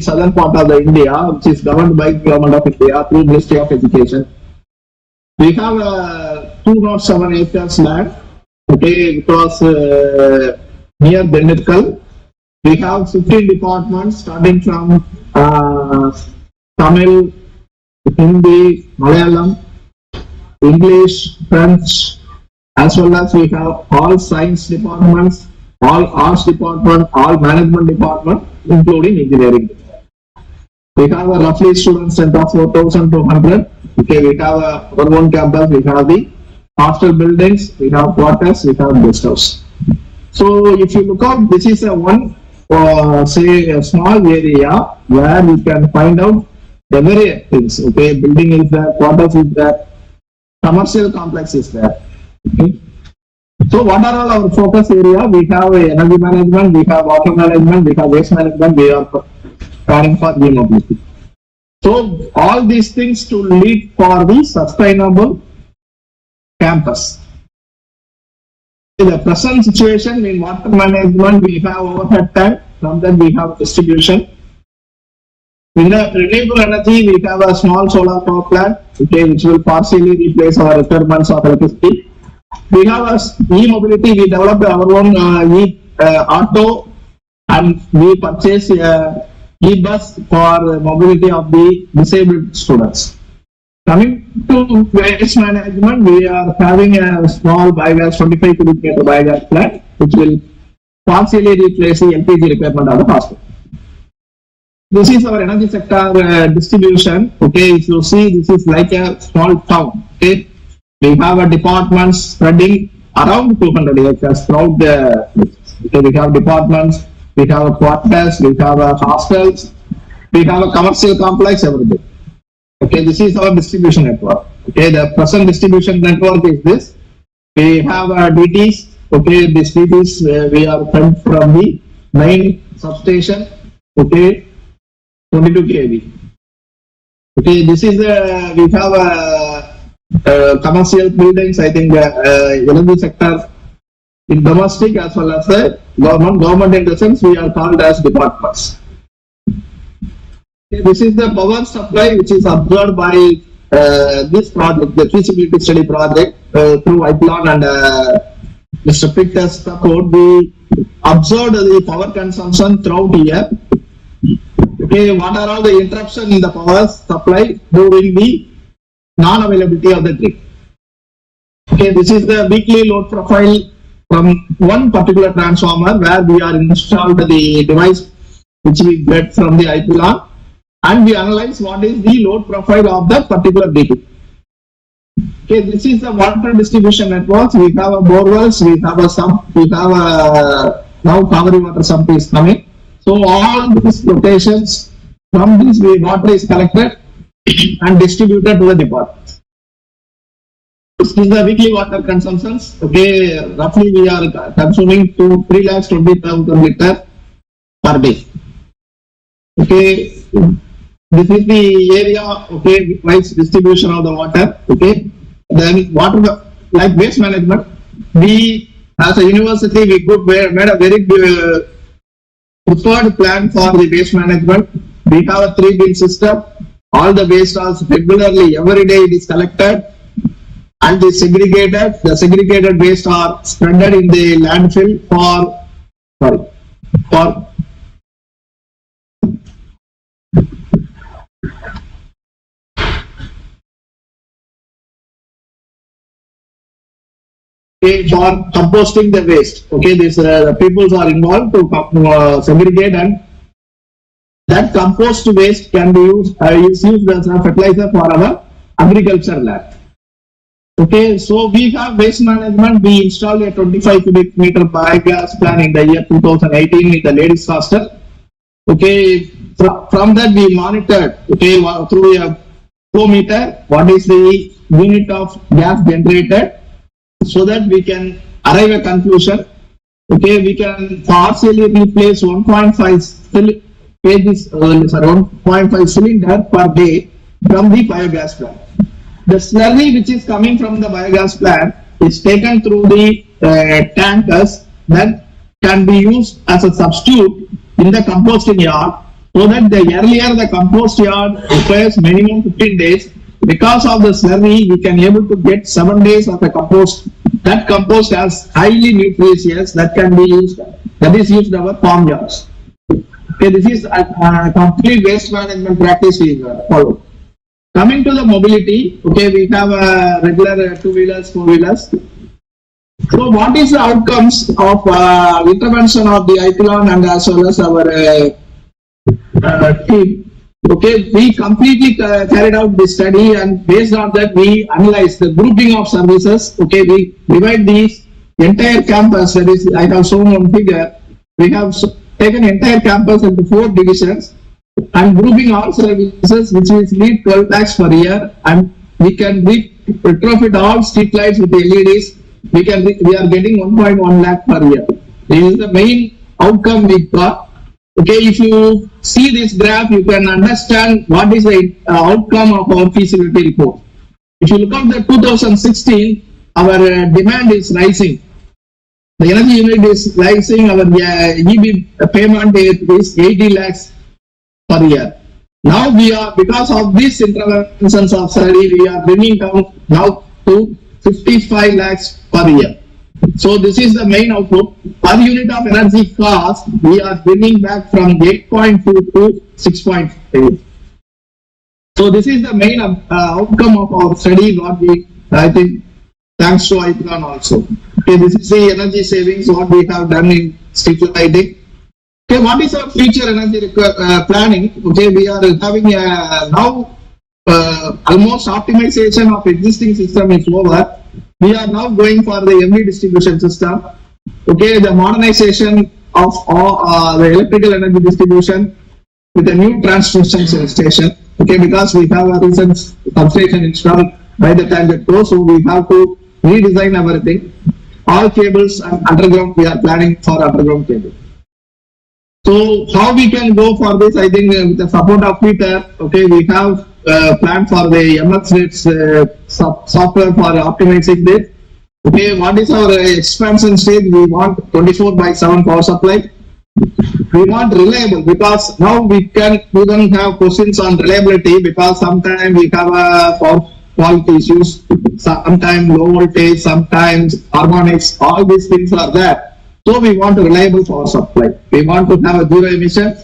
southern part of the India, which is governed by Government of India through Ministry of Education. We have 207 acres land. Okay, because near Benditkal, we have 15 departments starting from Tamil, Hindi, Malayalam, English, French, as well as we have all science departments, all arts department, all management department, including engineering. We have a roughly student strength of 4,200. Okay, we have our own campus, we have the hostel buildings, we have quarters, we have guest house. So if you look up, this is a one, say a small area where you can find out every things. Okay, building is there, quarters is there, commercial complex is there. Okay. So what are all our focus area? We have energy management, we have water management, we have waste management, we are planning for e-mobility. So all these things to lead for the sustainable campus. In the present situation in water management, we have overhead tank, from that we have distribution. In the renewable energy, we have a small solar power plant, okay, which will partially replace our requirements of electricity. We have a e-mobility, we developed our own auto, and we purchase e-bus for mobility of the disabled students. Coming to waste management, we are having a small biogas, 25 cubic meter biogas plant, which will partially replace the LPG requirement of the hospital. This is our energy sector distribution. Okay, if you see, this is like a small town. Okay, we have a department spreading around 200 acres throughout the. Okay, we have departments, we have a quarters, we have a hostels, we have a commercial complex, everything. Okay, this is our distribution network. Okay, the present distribution network is this. We have DTs. Okay, these DTs we are fed from the main substation. Okay. 22 kV. Okay, this is we have commercial buildings. I think energy sector in domestic as well as the government. Government in the sense we are called as departments. Okay, this is the power supply which is observed by this project, the feasibility study project through iPLON and Mr. Peter's support. We observed the power consumption throughout the year. Okay, what are all the interruptions in the power supply during the non-availability of the grid? Okay, this is the weekly load profile from one particular transformer where we are installed the device which we get from the iPLON, and we analyze what is the load profile of that particular DT. Okay, this is the water distribution network. We have a borewells, we have a sump, we have a now Kaveri water sump is coming. So all these locations, from this water is collected and distributed to the department. This is the weekly water consumptions. Okay, roughly we are consuming to 3,20,000 liters per day. Okay, this is the area. Okay, wise distribution of the water. Okay, then water like waste management. We as a university we could made a very preferred plan for the waste management. We have a 3-bin system. All the waste are regularly every day it is collected and is segregated. The segregated waste are spreaded in the landfill for composting the waste. Okay, these peoples are involved to segregate, and that compost waste can be used as a fertilizer for our agriculture land. Okay, so we have waste management. We installed a 25 cubic meter biogas plant in the year 2018 in the ladies hostel. Okay, from that we monitored, okay, through a flow meter, what is the unit of gas generated, so that we can arrive at a conclusion. Okay, we can partially replace 1.5 cylinder per day from the biogas plant. The slurry which is coming from the biogas plant is taken through the tankers that can be used as a substitute in the composting yard, so that the earlier the compost yard requires minimum 15 days. Because of the slurry, we can able to get 7 days of the compost. That compost has highly nutritious that can be used, that is used in our farm yards. Okay, this is a complete waste management practice we follow. Coming to the mobility, okay, we have regular 2-wheelers, 4-wheelers. So what is the outcomes of intervention of the iPLON and as well as our team? Okay, we completely carried out this study, and based on that we analyzed the grouping of services. Okay, we divide these entire campus, that is I have shown one figure. We have taken entire campus into 4 divisions and grouping all services, which is need 12 lakhs per year, and we can retrofit all street lights with LEDs. We are getting 1.1 lakh per year. This is the main outcome we got. Okay, if you see this graph, you can understand what is the outcome of our feasibility report. If you look at the 2016, our demand is rising. The energy unit is rising. Our EB payment is 80 lakhs per year. Now we are, because of these interventions of study, we are bringing down now to 55 lakhs per year. So this is the main output. Per unit of energy cost, we are bringing back from 8.2 to 6.8. So this is the main outcome of our study. What we, I think, thanks to iPLON also. Okay, this is the energy savings what we have done in street lighting. Okay, what is our future energy planning? Okay, we are having now almost optimization of existing system is over. We are now going for the MV distribution system. Okay, the modernization of all the electrical energy distribution with a new transmission station. Okay, because we have a recent substation installed by the time that goes, so we have to redesign everything. All cables and underground, we are planning for underground cable. So how we can go for this? I think with the support of Peter, okay, we have plan for the MX software for optimizing this. Okay, what is our expansion stage? We want 24/7 power supply. We want reliable, because now we don't have questions on reliability, because sometimes we have a fault issues, sometimes low voltage, sometimes harmonics, all these things are there. So we want a reliable power supply. We want to have a zero emission.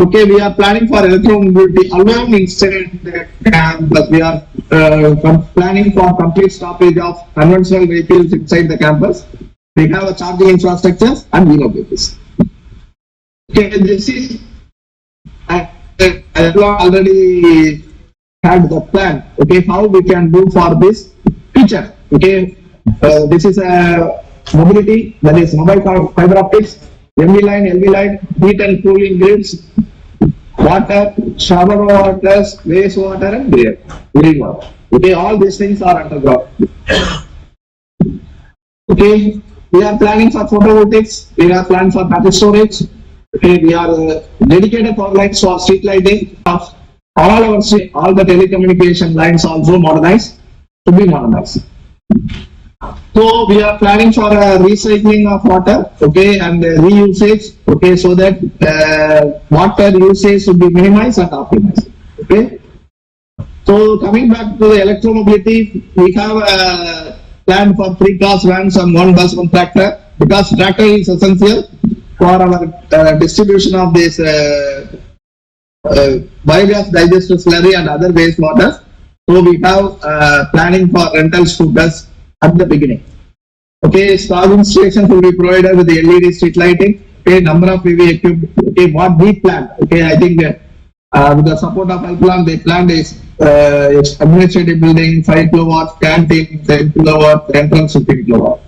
Okay, we are planning for electromobility alone inside the campus. We are planning for complete stoppage of conventional vehicles inside the campus. We have a charging infrastructure and zero vehicles. Okay, this is already had the plan, okay, how we can do for this feature, okay. This is a mobility, that is mobile fiber optics, MV line, LV line, heat and cooling grids, water, shower waters, waste water and green water. Okay, all these things are underground. Okay, we are planning for photovoltaics, we are planning for battery storage. Okay, we are dedicated power lines for street lighting of all our all the telecommunication lines also modernized to be modernized. So we are planning for recycling of water, okay, and reusage, okay, so that water usage should be minimized and optimized. Okay. So coming back to the electromobility, we have a plan for 3 cars, vans, and 1 bus, 1 tractor, because tractor is essential for our distribution of this biogas digester slurry and other waste waters. So we have planning for rental scooters at the beginning. Okay, charging stations will be provided with the LED street lighting. Okay, number of PV equipment. Okay, what we plan. Okay, I think with the support of iPLON, they planned is administrative building 5 kilowatts, canteen 10 kilowatts, entrance 15 kilowatts.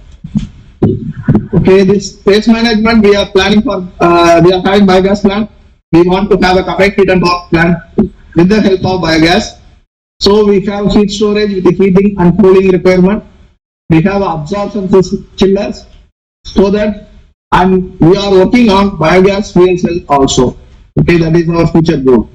Okay, this space management we are planning for. We are having biogas plant. We want to have a combined heat and power plant with the help of biogas. So we have heat storage with the heating and cooling requirement. We have absorption chillers, so that, and we are working on biogas fuel cell also. Okay, that is our future goal.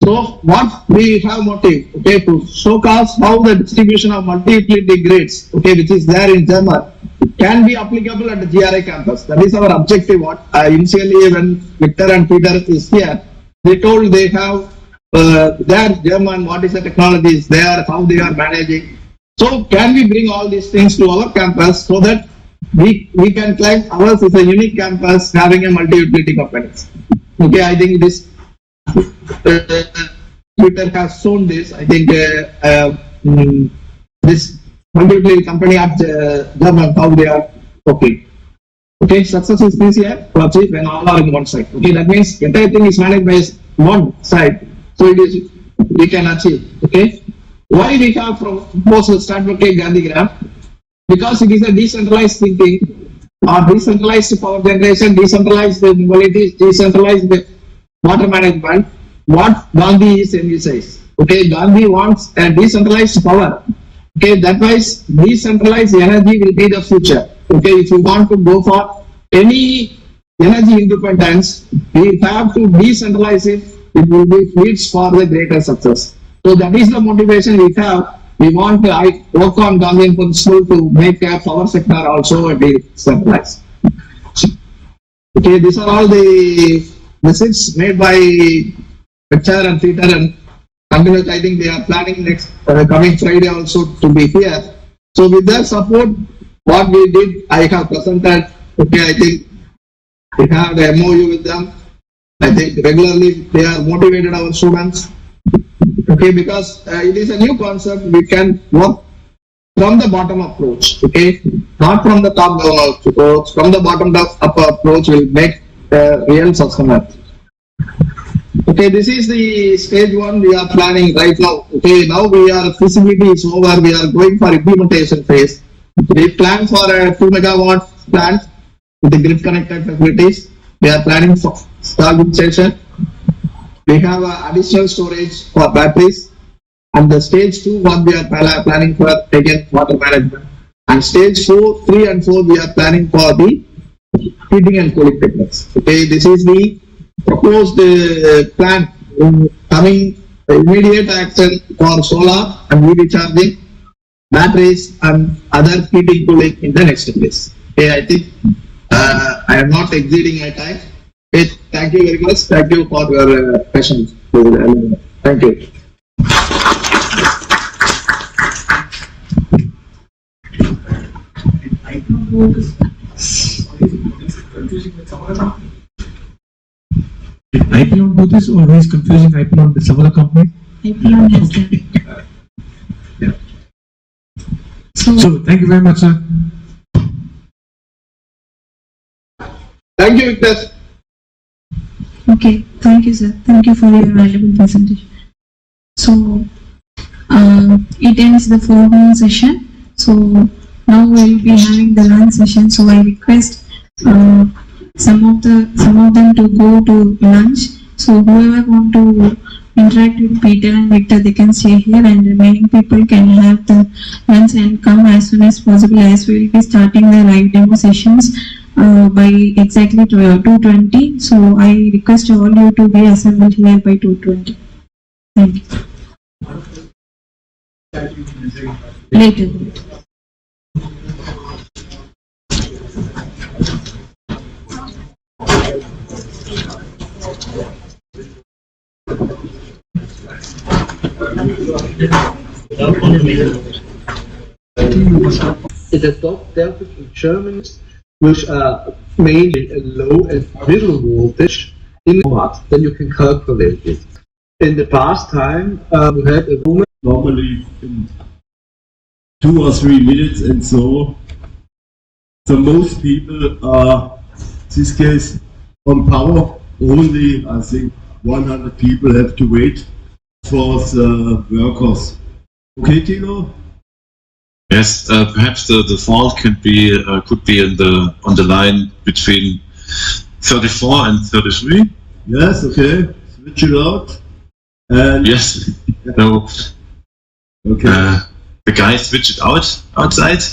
So what we have motive, okay, to showcase how the distribution of multi-utility grids, okay, which is there in German, can be applicable at the GRI campus. That is our objective. What initially when Victor and Peter is here, they told they have their German, what is the technology is there, how they are managing. So can we bring all these things to our campus so that we can claim ours is a unique campus having a multi-utility companies. Okay, I think this Twitter has shown this. I think this multi-utility company at German, how they are okay. Okay, success is easier to achieve when all are in one side. Okay, that means entire thing is managed by one side, so it is we can achieve. Okay, why we have proposed Stadtwerke Gandhigram? Because it is a decentralized thinking, or decentralized power generation, decentralized mobility, decentralized water management. What Gandhi is emphasized. Okay, Gandhi wants a decentralized power. Okay, that means decentralized energy will be the future. Okay, if you want to go for any energy independence, we have to decentralize it. It will be needs for the greater success. So that is the motivation we have. We want to work on Gandhian principle to make a power sector also decentralized. Okay, these are all the visits made by Victor and Peter and continuous. I think they are planning next coming Friday also to be here. So with their support, what we did, I have presented. Okay, I think we have the MOU with them. I think regularly they are motivated our students. Okay, because it is a new concept, we can work from the bottom approach. Okay, not from the top down approach. From the bottom up approach will make real success. Okay, this is the stage 1 we are planning right now. Okay, now we are feasibility is over. We are going for implementation phase. We plan for a 2 megawatt plant with the grid connected facilities. We are planning for charging station. We have additional storage for batteries, and the stage 2 what we are planning for again water management, and stage 4, 3 and 4 we are planning for the heating and cooling techniques. Okay, this is the proposed plan coming immediate action for solar and EV charging, batteries and other heating cooling in the next phase. Okay, I think I am not exceeding my time. Okay, thank you very much. Thank you for your patience. Thank you. Did iPLON do this, or is confusing iPLON with some other company? iPLON has done. Yeah. So thank you very much, sir. Thank you, Victor. Okay, thank you, sir. Thank you for your valuable presentation. So it ends the forenoon session. So now we'll be having the lunch session. So I request some of them to go to lunch. So whoever want to interact with Peter and Victor, they can stay here, and remaining people can have the lunch and come as soon as possible, as we will be starting the live demo sessions by exactly 2:20. So I request all you to be assembled here by 2:20. Thank you. Later. The top delta in Germany, which are mainly a low and middle voltage in watt, then you can calculate it. In the past time, we had a woman normally in 2 or 3 minutes, and so most people are, this case, on power only. I think 100 people have to wait for the workers. Okay, Tino? Yes, perhaps the fault could be on the line between 34 and 33. Yes, okay. Switch it out. And yes. So okay. The guy switched it outside.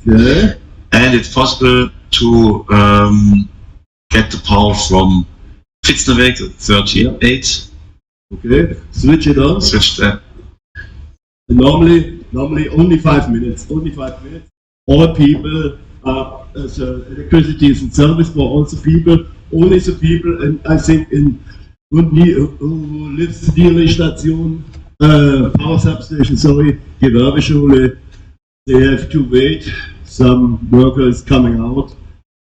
Okay. And it's possible to get the power from Stadtwerke 38. Okay. Switch it on. Switch that. Normally only 5 minutes. Only 5 minutes. All people so electricity is in service for all the people. Only the people, and I think who lives near the station, power substation, sorry, Gewerbeschule, they have to wait. Some worker is coming out,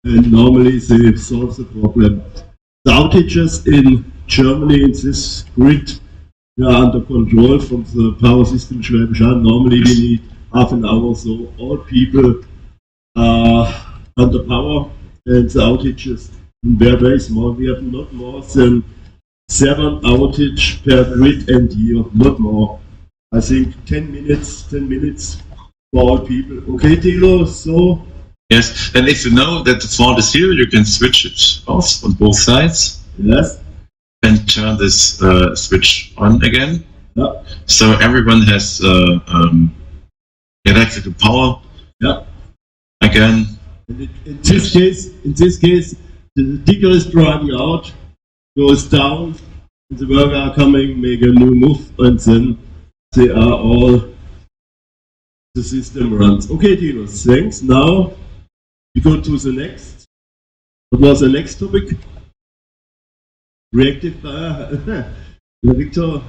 and normally they solve the problem. The outages in Germany in this grid are under control from the power system Schwäbisch Hall. Normally we need half an hour, so all people are under power, and the outages are very small. We have not more than 7 outage per grid and year, not more. I think 10 minutes for all people. Okay, Tilo, so? Yes, and if you know that the fault is here, you can switch it off on both sides. Yes. And turn this switch on again. Yeah. So everyone has electrical power. Yeah. Again. In this case, the digger is driving out, goes down, and the worker are coming, make a new move, and then they are all, the system runs. Okay, Tino, thanks. Now we go to the next. What was the next topic? Reactive Victor,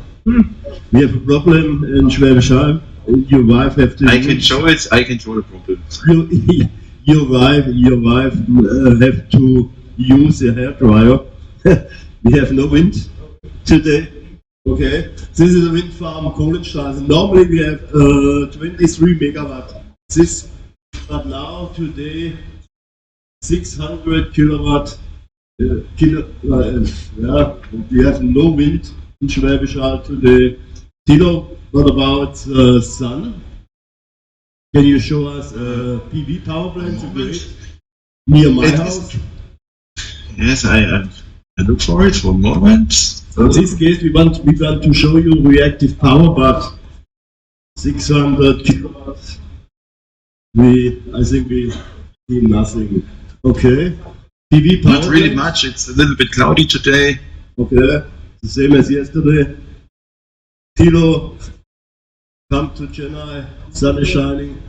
we have a problem in Schwäbisch Hall. Your wife have to. I can show it. I can show the problem. Your wife have to use a hairdryer. We have no wind today. Okay, this is a wind farm, Kohlenstraße. Normally we have 23 megawatt. But now today 600 kilowatt. Yeah, we have no wind in Schwäbisch Hall today. Tino, what about sun? Can you show us a PV power plant near my house? Yes, I look for it for a moment. In this case, we want to show you reactive power, but 600 kilowatts. I think we see nothing. Okay. PV power. Not really much. It's a little bit cloudy today. Okay. The same as yesterday. Tilo, come to Chennai. Sun is shining.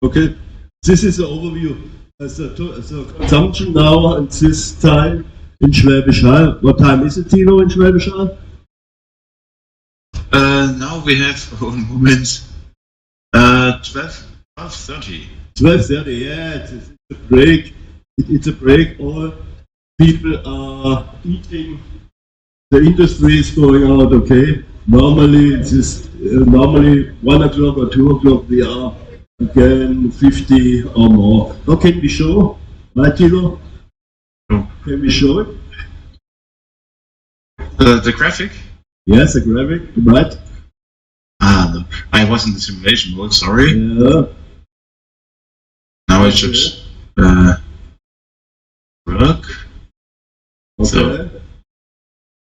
Okay. This is the overview. The consumption now at this time in Schwäbisch Hall. What time is it, Tilo, in Schwäbisch Hall? Now we have one moment. 12:30. 12:30. Yeah, it's a break. It's a break. All people are eating. The industry is going out. Okay. Normally it's just normally 1 o'clock or 2 o'clock we are again 50 or more. How can we show? Right, Tilo? No. Can we show it? The graphic? Yes, a graphic, right? Ah, I was in the simulation mode, sorry. Yeah. Now it should work. Okay. So,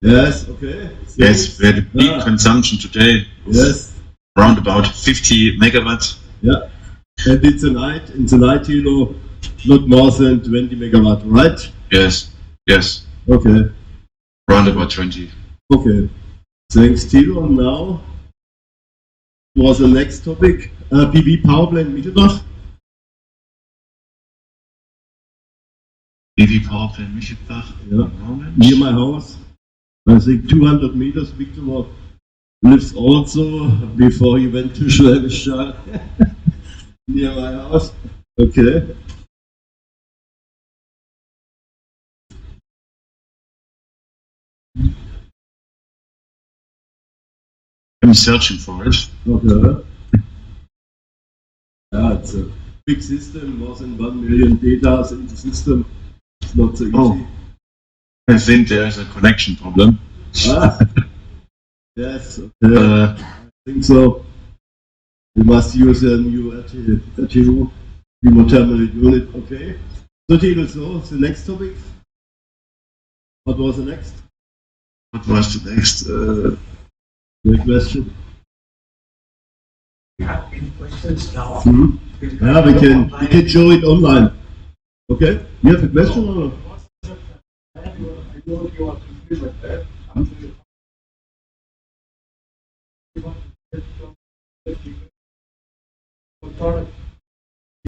yes, okay. yes, we had a big consumption today. Yes. Around about 50 megawatts. Yeah. And in the night, you know, not more than 20 megawatt, right? Yes, yes. Okay. Around about 20. Okay. Thanks, Tilo. Now, was the next topic, PV power plant Mittelbach. PV power plant Mittelbach. Yeah. Near my house. I think 200 meters. Victor lives also before he went to Schwäbisch Hall. Near my house. Okay. I'm searching for it. Okay. Yeah, it's a big system, more than 1 million data in the system. It's not so easy. Oh, I think there's a connection problem. Ah. Yes, okay. I think so. We must use a new RTU remote terminal unit. Okay. So, Tilo, so the next topic. What was the next? What was the next? Great question. You have any questions now? Yeah, we can show it online. Okay. You have a question or?